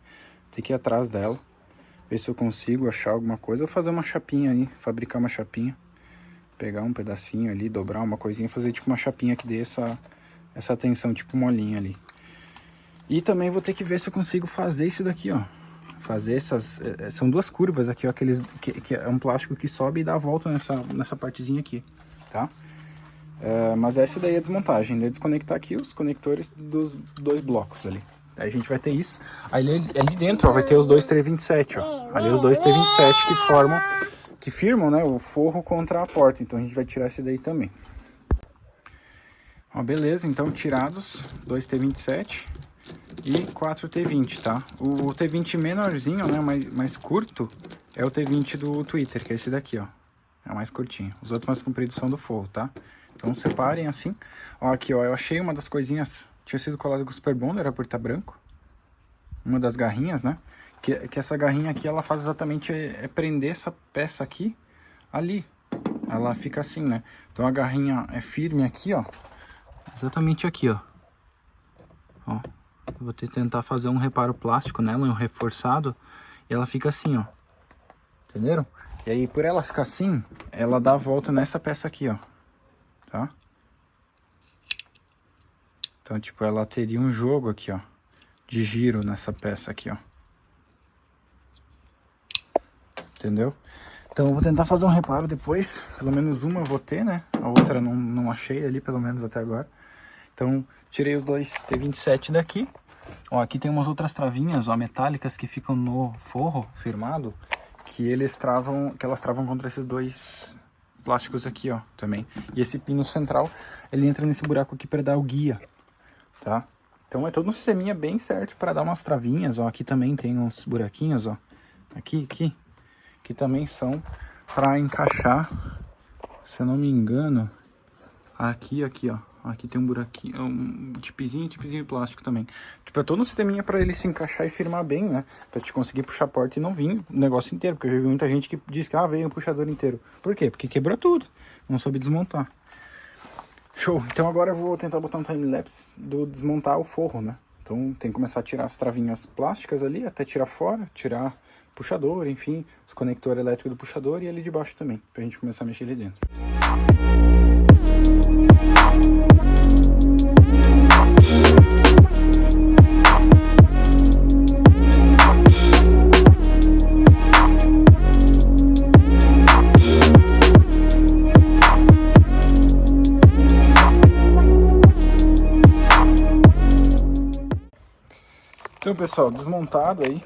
Tem que ir atrás dela. Ver se eu consigo achar alguma coisa. Ou fazer uma chapinha ali. Fabricar uma chapinha. Pegar um pedacinho ali, dobrar uma coisinha. Fazer tipo uma chapinha que dê essa tensão, tipo molinha ali. E também vou ter que ver se eu consigo fazer isso daqui, ó. Fazer essas... são duas curvas aqui, ó. Que é um plástico que sobe e dá a volta nessa partezinha aqui, tá? Mas essa daí é a desmontagem. É desconectar aqui os conectores dos dois blocos ali. Aí a gente vai ter isso. Aí ali dentro, ó, vai ter os dois T27, ó. Ali os dois T27 que firmam, né, o forro contra a porta. Então a gente vai tirar esse daí também. Ó, beleza, então tirados 2 T27 e 4 T20, tá? O T20 menorzinho, né, mais curto, é o T20 do Twitter, que é esse daqui, ó. É o mais curtinho. Os outros mais compridos são do forro, tá? Então separem assim. Ó, aqui, ó, eu achei uma das coisinhas, tinha sido colado com Super Bonder, era por estar branco. Uma das garrinhas, né? Que essa garrinha aqui, ela faz exatamente prender essa peça aqui, ali. Ela fica assim, né? Então a garrinha é firme aqui, ó. Exatamente aqui, ó. Ó. Vou tentar fazer um reparo plástico nela, um reforçado. E ela fica assim, ó. Entenderam? E aí, por ela ficar assim, ela dá a volta nessa peça aqui, ó. Tá? Então, tipo, ela teria um jogo aqui, ó, de giro nessa peça aqui, ó. Entendeu? Então eu vou tentar fazer um reparo depois. Pelo menos uma eu vou ter, né? A outra não achei ali, pelo menos até agora. Então, tirei os dois T27 daqui. Ó, aqui tem umas outras travinhas, ó, metálicas que ficam no forro firmado, que elas travam contra esses dois plásticos aqui, ó, também. E esse pino central, ele entra nesse buraco aqui para dar o guia, tá? Então é todo um sisteminha bem certo para dar umas travinhas, ó. Aqui também tem uns buraquinhos, ó. Aqui, que também são para encaixar, se eu não me engano, aqui, ó. Aqui tem um buraquinho, um tipezinho de plástico também. Tipo, é todo um sisteminha para ele se encaixar e firmar bem, né? Pra te conseguir puxar a porta e não vir o negócio inteiro. Porque eu já vi muita gente que diz que, veio um puxador inteiro. Por quê? Porque quebrou tudo. Não soube desmontar. Show! Então agora eu vou tentar botar um time-lapse do desmontar o forro, né? Então tem que começar a tirar as travinhas plásticas ali, até tirar fora, tirar puxador, enfim, os conectores elétricos do puxador e ali de baixo também, pra gente começar a mexer ali dentro. Então, pessoal, desmontado aí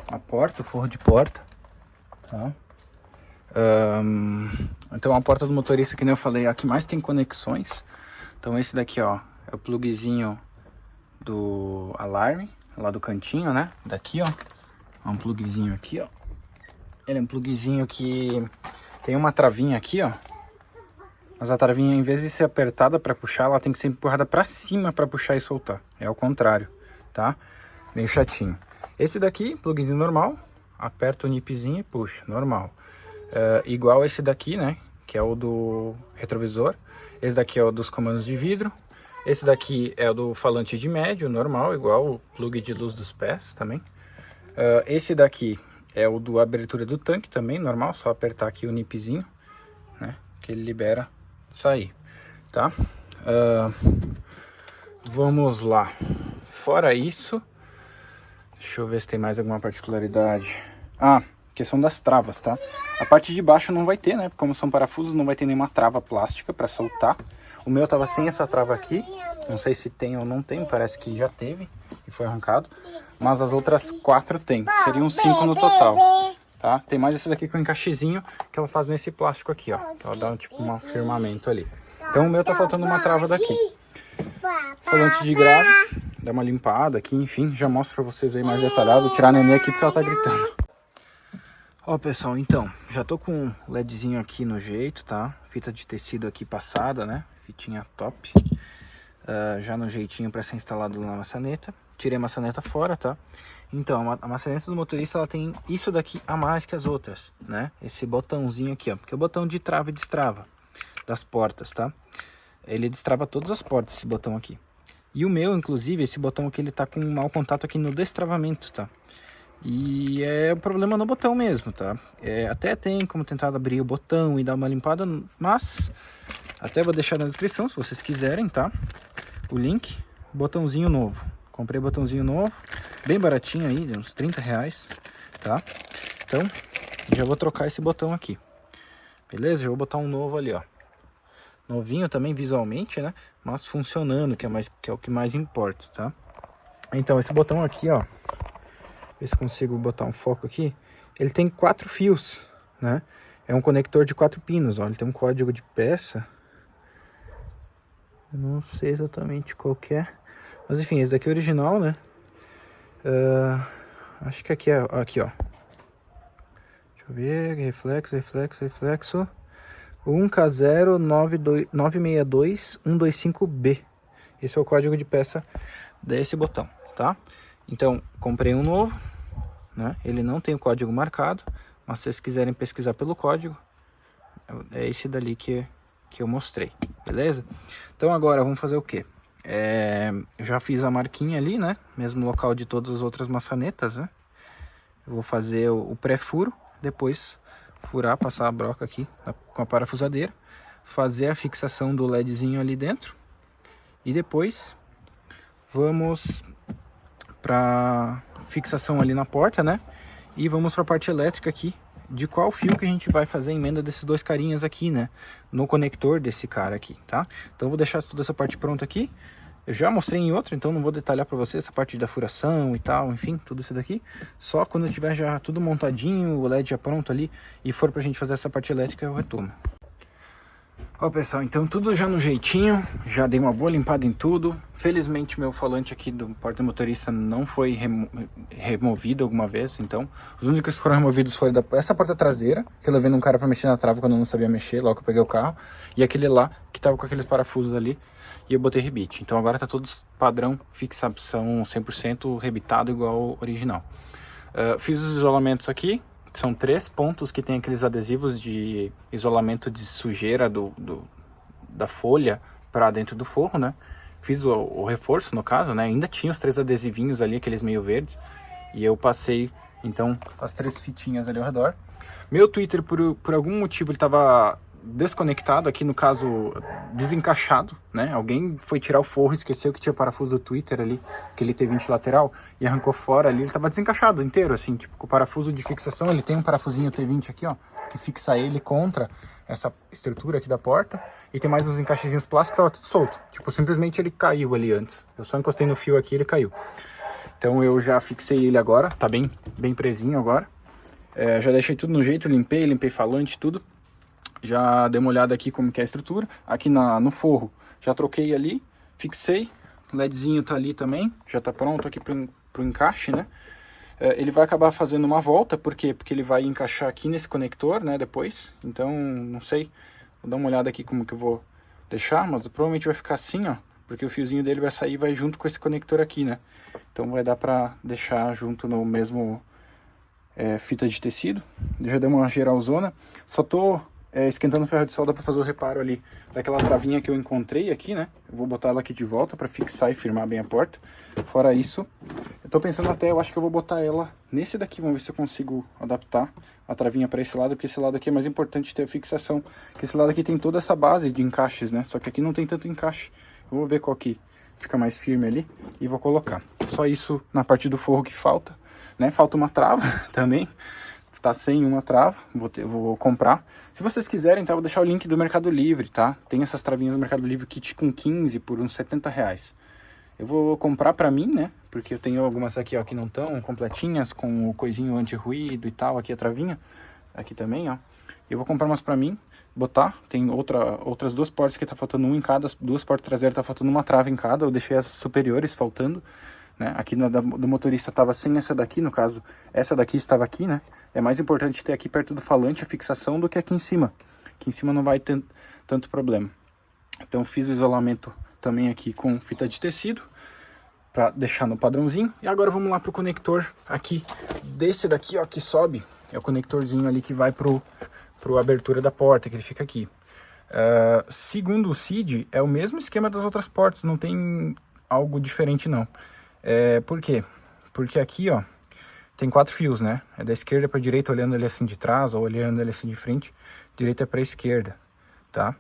a porta, o forro de porta, tá? Então a porta do motorista, que nem eu falei, é a que mais tem conexões. Então esse daqui, ó, é o plugzinho do alarme, lá do cantinho, né? Daqui, ó, é um plugzinho aqui, ó. Ele é um plugzinho que tem uma travinha aqui, ó. Mas a travinha, em vez de ser apertada para puxar, ela tem que ser empurrada para cima para puxar e soltar. É ao contrário, tá? Meio chatinho. Esse daqui, plugzinho normal, aperta o nipzinho e puxa, normal. Igual esse daqui, né, que é o do retrovisor. Esse daqui é o dos comandos de vidro. Esse daqui é o do falante de médio, normal, igual o plug de luz dos pés também. Esse daqui é o do abertura do tanque também, normal, só apertar aqui o nipzinho, né, que ele libera sair, tá? Vamos lá. Fora isso, deixa eu ver se tem mais alguma particularidade. Questão das travas, tá? A parte de baixo não vai ter, né? Como são parafusos, não vai ter nenhuma trava plástica para soltar. O meu tava sem essa trava aqui. Não sei se tem ou não tem, parece que já teve e foi arrancado. Mas as outras 4 tem. Seriam 5 no total, tá? Tem mais esse daqui com encaixezinho que ela faz nesse plástico aqui, ó. Que ela dá tipo um firmamento ali. Então o meu tá faltando uma trava daqui. Falante de grave, dá uma limpada aqui, enfim. Já mostro pra vocês aí mais detalhado. Vou tirar a neném aqui porque ela tá gritando. Ó, pessoal, então, já tô com o LEDzinho aqui no jeito, tá? Fita de tecido aqui passada, né? Fitinha top. Já no jeitinho para ser instalado na maçaneta. Tirei a maçaneta fora, tá? Então, a maçaneta do motorista, ela tem isso daqui a mais que as outras, né? Esse botãozinho aqui, ó. Porque é o botão de trava e destrava das portas, tá? Ele destrava todas as portas, esse botão aqui. E o meu, inclusive, esse botão aqui, ele tá com um mau contato aqui no destravamento, tá? E é o problema no botão mesmo, tá? Até tem como tentar abrir o botão e dar uma limpada, mas até vou deixar na descrição se vocês quiserem, tá? O link, botãozinho novo. Comprei botãozinho novo, bem baratinho aí, uns 30 reais, tá? Então, já vou trocar esse botão aqui. Beleza? Já vou botar um novo ali, ó. Novinho também visualmente, né? Mas funcionando, que é o que mais importa, tá? Então, esse botão aqui, ó. Ver se consigo botar um foco aqui. Ele tem 4 fios, né? É um conector de 4 pinos, ó. Ele tem um código de peça. Eu não sei exatamente qual que é. Mas enfim, esse daqui é original, né? Acho que aqui é... Aqui, ó. Deixa eu ver. Reflexo. 1K0962125B. Esse é o código de peça desse botão, tá? Então, comprei um novo, né? Ele não tem o código marcado, mas se vocês quiserem pesquisar pelo código, é esse dali que eu mostrei, beleza? Então agora vamos fazer o quê? Eu já fiz a marquinha ali, né? Mesmo local de todas as outras maçanetas, né? Eu vou fazer o pré-furo, depois furar, passar a broca aqui com a parafusadeira, fazer a fixação do LEDzinho ali dentro e depois vamos para fixação ali na porta, né? E vamos para a parte elétrica aqui, de qual fio que a gente vai fazer a emenda desses dois carinhas aqui, né? No conector desse cara aqui, tá? Então eu vou deixar toda essa parte pronta aqui. Eu já mostrei em outro, então não vou detalhar para você essa parte da furação e tal, enfim, tudo isso daqui. Só quando eu tiver já tudo montadinho, o LED já pronto ali, e for pra gente fazer essa parte elétrica, eu retomo. Ó pessoal, então tudo já no jeitinho, já dei uma boa limpada em tudo. Felizmente meu falante aqui do porta-motorista não foi removido alguma vez, então os únicos que foram removidos foi essa porta traseira, que eu levei num cara pra mexer na trava quando eu não sabia mexer, logo que eu peguei o carro, e aquele lá, que tava com aqueles parafusos ali, e eu botei rebite. Então agora tá todos padrão, fixação 100% rebitado igual ao original. Fiz os isolamentos aqui. São 3 pontos que tem aqueles adesivos de isolamento de sujeira da folha para dentro do forro, né? Fiz o reforço no caso, né? Ainda tinha os 3 adesivinhos ali, aqueles meio verdes. E eu passei, então, as 3 fitinhas ali ao redor. Meu Twitter, por algum motivo, ele estava desconectado, aqui no caso, desencaixado, né? Alguém foi tirar o forro, esqueceu que tinha parafuso do Twitter ali, aquele T20 lateral, e arrancou fora ali, ele tava desencaixado inteiro, assim, tipo, com o parafuso de fixação, ele tem um parafusinho T20 aqui, ó, que fixa ele contra essa estrutura aqui da porta, e tem mais uns encaixezinhos plásticos que tava tudo solto, tipo, simplesmente ele caiu ali antes, eu só encostei no fio aqui e ele caiu. Então eu já fixei ele agora, tá bem presinho agora, já deixei tudo no jeito, limpei falante, tudo. Já dei uma olhada aqui como que é a estrutura. Aqui no forro, já troquei ali, fixei. O LEDzinho tá ali também, já tá pronto aqui pro encaixe, né? Ele vai acabar fazendo uma volta, por quê? Porque ele vai encaixar aqui nesse conector, né, depois. Então, não sei, vou dar uma olhada aqui como que eu vou deixar, mas provavelmente vai ficar assim, ó. Porque o fiozinho dele vai sair e vai junto com esse conector aqui, né? Então vai dar pra deixar junto no mesmo fita de tecido. Já dei uma geralzona, só tô esquentando o ferro de solda para fazer o reparo ali daquela travinha que eu encontrei aqui, né? Eu vou botar ela aqui de volta para fixar e firmar bem a porta. Fora isso, eu tô pensando até, eu acho que eu vou botar ela nesse daqui, vamos ver se eu consigo adaptar a travinha para esse lado, porque esse lado aqui é mais importante ter a fixação, porque esse lado aqui tem toda essa base de encaixes, né? Só que aqui não tem tanto encaixe. Eu vou ver qual que fica mais firme ali e vou colocar. Só isso na parte do forro que falta, né? Falta uma trava também. Tá sem uma trava, vou comprar. Se vocês quiserem, tá, eu vou deixar o link do Mercado Livre, tá? Tem essas travinhas no Mercado Livre, kit com 15 por uns 70 reais. Eu vou comprar pra mim, né? Porque eu tenho algumas aqui, ó, que não estão completinhas, com o coisinho anti-ruído e tal, aqui a travinha. Aqui também, ó. Eu vou comprar umas pra mim, botar. Tem outras 2 portas que tá faltando um em cada, 2 portas traseiras tá faltando uma trava em cada. Eu deixei as superiores faltando. Né? Aqui do motorista estava sem essa daqui, no caso, essa daqui estava aqui, né? É mais importante ter aqui perto do falante a fixação do que aqui em cima. Aqui em cima não vai ter tanto problema. Então fiz o isolamento também aqui com fita de tecido, para deixar no padrãozinho. E agora vamos lá pro conector aqui, desse daqui, ó, que sobe. É o conectorzinho ali que vai pro abertura da porta, que ele fica aqui. Segundo o CID, é o mesmo esquema das outras portas, não tem algo diferente não. Por quê? Porque aqui, ó, tem 4 fios, né? É da esquerda para direita, olhando ele assim de trás, ou olhando ele assim de frente. Direita para esquerda, tá?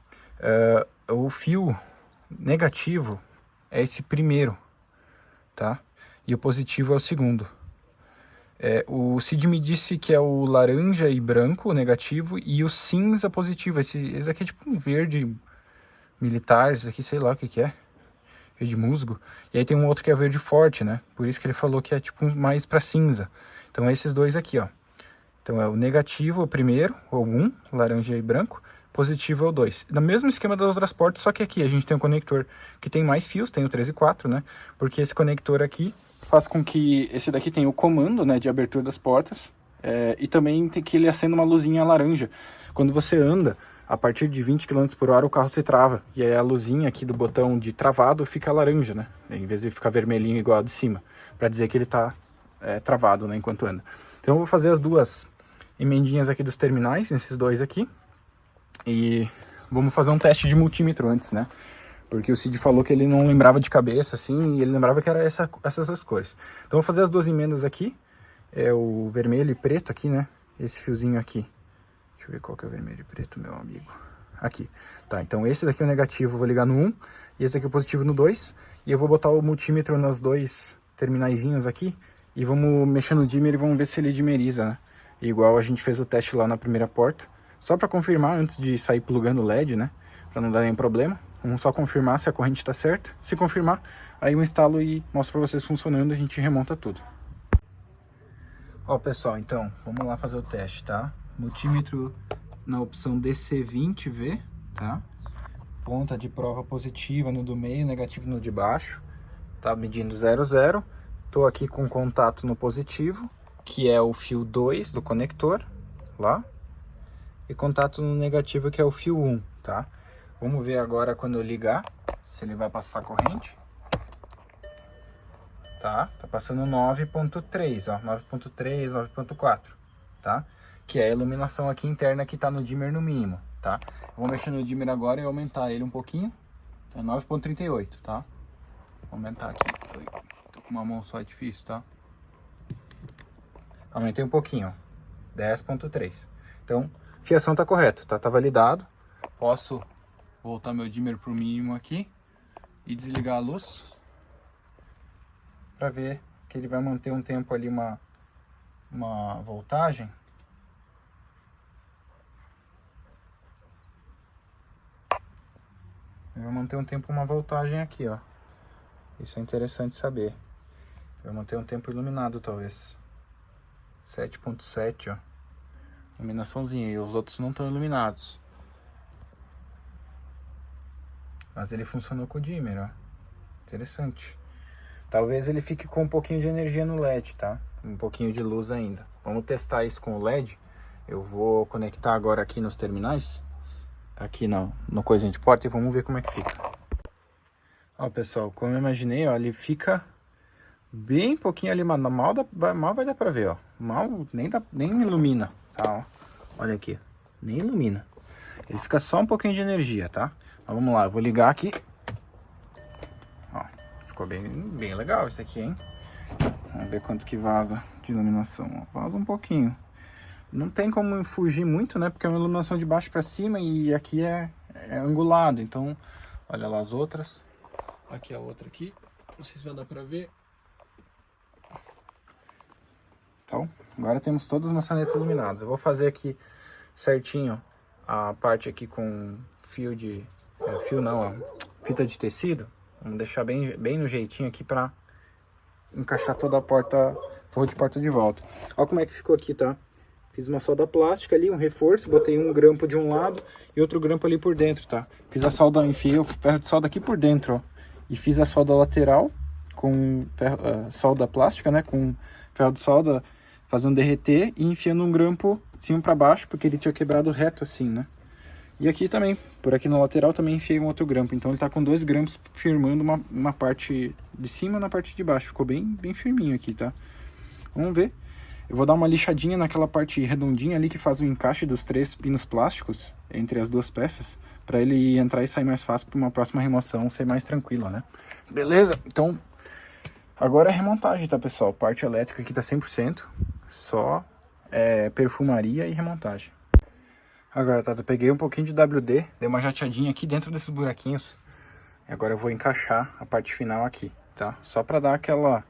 O fio negativo é esse primeiro, tá? E o positivo é o segundo. O Cid me disse que é o laranja e branco, o negativo, e o cinza positivo. Esse aqui é tipo um verde militar, esse aqui sei lá o que que é. Verde musgo. E aí tem um outro que é verde forte, né? Por isso que ele falou que é tipo mais pra cinza. Então é esses dois aqui, ó. Então é o negativo, o primeiro, o 1, laranja e branco. Positivo é o 2. No mesmo esquema das outras portas, só que aqui a gente tem um conector que tem mais fios, tem o 3 e 4, né? Porque esse conector aqui faz com que esse daqui tenha o comando, né, de abertura das portas. E também tem que ele acenda uma luzinha laranja. Quando você anda, a partir de 20 km por hora o carro se trava. E aí a luzinha aqui do botão de travado fica laranja, né? Em vez de ficar vermelhinho igual a de cima. Pra dizer que ele tá travado, né, enquanto anda. Então eu vou fazer as 2 emendinhas aqui dos terminais, nesses 2 aqui. E vamos fazer um teste de multímetro antes, né? Porque o Cid falou que ele não lembrava de cabeça, assim, e ele lembrava que era essas cores. Então eu vou fazer as 2 emendas aqui. É o vermelho e preto aqui, né? Esse fiozinho aqui Deixa eu ver qual que é o vermelho e preto, meu amigo. Aqui. Tá, então esse daqui é o negativo, eu vou ligar no 1. E esse aqui é o positivo no 2. E eu vou botar o multímetro nos dois terminaizinhos aqui. E vamos mexer no dimmer e vamos ver se ele dimeriza, né? Igual a gente fez o teste lá na primeira porta. Só pra confirmar, antes de sair plugando o LED, né? Pra não dar nenhum problema. Vamos só confirmar se a corrente tá certa. Se confirmar, aí eu instalo e mostro pra vocês funcionando e a gente remonta tudo. Ó, pessoal, então, vamos lá fazer o teste, tá? Multímetro na opção DC20V, tá? Ponta de prova positiva no do meio, negativo no de baixo. Tá medindo 0,0. Tô aqui com contato no positivo, que é o fio 2 do conector, lá. E contato no negativo, que é o fio 1, tá? Vamos ver agora quando eu ligar, se ele vai passar corrente. Tá passando 9.3, ó, 9.3, 9.4, tá? Que é a iluminação aqui interna que tá no dimmer no mínimo, tá? Eu vou mexer no dimmer agora e aumentar ele um pouquinho, é 9.38, tá? Vou aumentar aqui, tô com uma mão só, é difícil, tá? Aumentei um pouquinho, ó, 10.3. Então, fiação tá correta, tá? Tá validado. Posso voltar meu dimmer pro mínimo aqui e desligar a luz. Para ver que ele vai manter um tempo ali, uma voltagem. Ele vai manter um tempo, uma voltagem aqui, ó. Isso é interessante saber. Vai manter um tempo iluminado, talvez. 7.7, ó. Iluminaçãozinha, e os outros não estão iluminados. Mas ele funcionou com o dimmer, ó. Interessante. Talvez ele fique com um pouquinho de energia no LED, tá? Um pouquinho de luz ainda. Vamos testar isso com o LED. Eu vou conectar agora aqui nos terminais. Aqui no coisinha de porta e vamos ver como é que fica. Ó, pessoal, como eu imaginei, ó, ele fica bem pouquinho ali, mas mal vai dar pra ver, ó. Mal, nem ilumina, tá? Ó. Olha aqui, nem ilumina. Ele fica só um pouquinho de energia, tá? Então, vamos lá, eu vou ligar aqui. Ficou bem legal isso aqui, hein? Vamos ver quanto que vaza de iluminação. Vaza um pouquinho. Não tem como fugir muito, né? Porque é uma iluminação de baixo para cima e aqui é angulado. Então, olha lá as outras. Aqui a outra aqui. Não sei se vai dar para ver. Então, agora temos todas as maçanetas iluminadas. Eu vou fazer aqui certinho a parte aqui com fio de... fio não, ó, fita de tecido. Vamos deixar bem no jeitinho aqui pra encaixar toda a porta, forro de porta de volta. Olha como é que ficou aqui, tá? Fiz uma solda plástica ali, um reforço, botei um grampo de um lado e outro grampo ali por dentro, tá? Fiz a solda, enfiei o ferro de solda aqui por dentro, ó. E fiz a solda lateral com solda plástica, né? Com ferro de solda, fazendo derreter e enfiando um grampo de cima pra baixo, porque ele tinha quebrado reto assim, né? E aqui também, por aqui na lateral também enfiei um outro grampo. Então ele tá com 2 grampos firmando uma parte de cima na parte de baixo. Ficou bem firminho aqui, tá? Vamos ver. Eu vou dar uma lixadinha naquela parte redondinha ali que faz o encaixe dos 3 pinos plásticos entre as 2 peças. Pra ele entrar e sair mais fácil para uma próxima remoção ser mais tranquila, né? Beleza? Então, agora é remontagem, tá, pessoal? Parte elétrica aqui tá 100%. Só perfumaria e remontagem. Agora, tá, eu peguei um pouquinho de WD, dei uma jateadinha aqui dentro desses buraquinhos. E agora eu vou encaixar a parte final aqui, tá? Só pra dar aquela...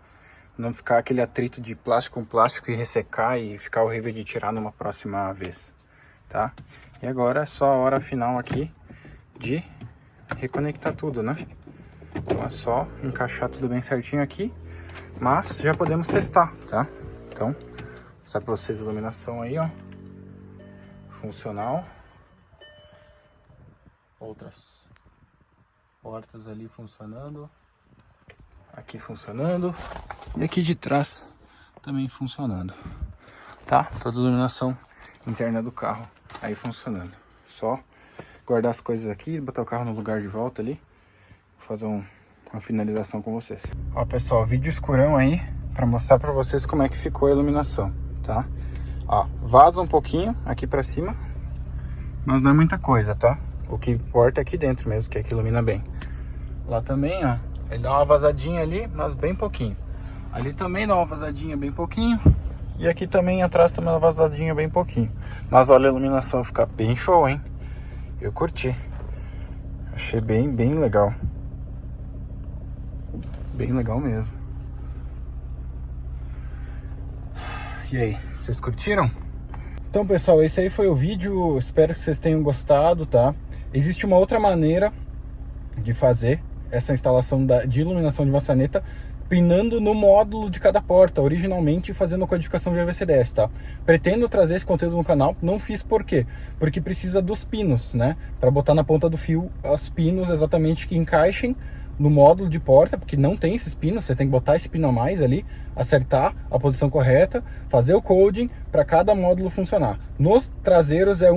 não ficar aquele atrito de plástico com plástico e ressecar e ficar horrível de tirar numa próxima vez, tá? E agora é só a hora final aqui de reconectar tudo, né? Então é só encaixar tudo bem certinho aqui, mas já podemos testar, tá? Então, vou mostrar pra vocês a iluminação aí, ó. Funcional. Outras portas ali funcionando. Aqui funcionando. E aqui de trás também funcionando. Tá? Toda a iluminação interna do carro aí funcionando. Só guardar as coisas aqui, botar o carro no lugar de volta ali. Vou fazer uma finalização com vocês. Ó, pessoal, vídeo escurão aí para mostrar para vocês como é que ficou a iluminação, tá? Ó, vaza um pouquinho aqui pra cima, mas não é muita coisa, tá? O que importa é aqui dentro mesmo, que é que ilumina bem. Lá também, ó, ele dá uma vazadinha ali, mas bem pouquinho. Ali também dá uma vazadinha bem pouquinho. E aqui também atrás também uma vazadinha bem pouquinho. Mas olha, a iluminação fica bem show, hein? Eu curti. Achei bem legal. Bem legal mesmo. E aí, vocês curtiram? Então, pessoal, esse aí foi o vídeo. Espero que vocês tenham gostado, tá? Existe uma outra maneira de fazer essa instalação de iluminação de maçaneta, pinando no módulo de cada porta, originalmente fazendo a codificação de AVCDS, tá? Pretendo trazer esse conteúdo no canal, não fiz por quê? Porque precisa dos pinos, né? Para botar na ponta do fio os pinos exatamente que encaixem no módulo de porta, porque não tem esses pinos, você tem que botar esse pino a mais ali, acertar a posição correta, fazer o coding para cada módulo funcionar. Nos traseiros é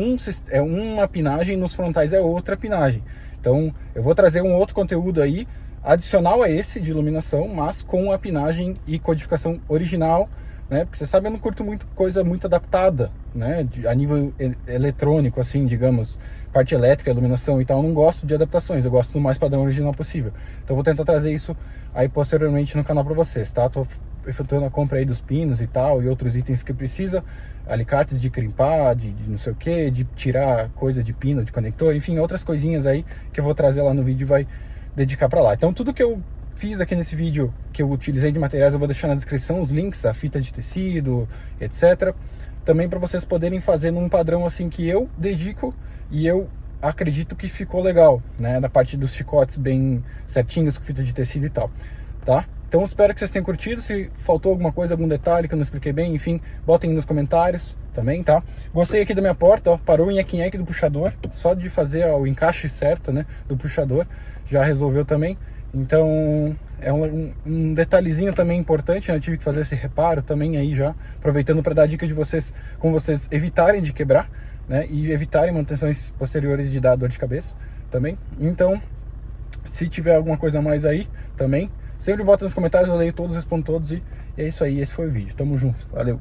uma pinagem, nos frontais é outra pinagem. Então eu vou trazer um outro conteúdo aí, adicional a esse de iluminação, mas com a pinagem e codificação original, né? Porque você sabe, eu não curto muito coisa muito adaptada, né? A nível eletrônico, assim, digamos, parte elétrica, iluminação e tal, eu não gosto de adaptações, eu gosto do mais padrão original possível. Então eu vou tentar trazer isso aí posteriormente no canal para vocês, tá? Tô efetuando a compra aí dos pinos e tal, e outros itens que precisa, alicates de crimpar, de não sei o que, de tirar coisa de pino, de conector, enfim, outras coisinhas aí que eu vou trazer lá no vídeo e vai dedicar para lá. Então tudo que eu fiz aqui nesse vídeo, que eu utilizei de materiais, eu vou deixar na descrição os links, a fita de tecido, etc. Também para vocês poderem fazer num padrão assim que eu dedico e eu acredito que ficou legal, né? Na parte dos chicotes bem certinhos, com fita de tecido e tal, tá? Então espero que vocês tenham curtido. Se faltou alguma coisa, algum detalhe que eu não expliquei bem, enfim, botem nos comentários também, tá? Gostei aqui da minha porta, ó, parou o nheque-nheque do puxador, só de fazer ó, o encaixe certo, né, do puxador, já resolveu também. Então é um detalhezinho também importante, né? Eu tive que fazer esse reparo também aí já, aproveitando para dar dica de vocês, como vocês evitarem de quebrar, né, e evitarem manutenções posteriores de dar dor de cabeça também. Então, se tiver alguma coisa a mais aí também, sempre bota nos comentários, eu leio todos, respondo todos e é isso aí, esse foi o vídeo. Tamo junto, valeu!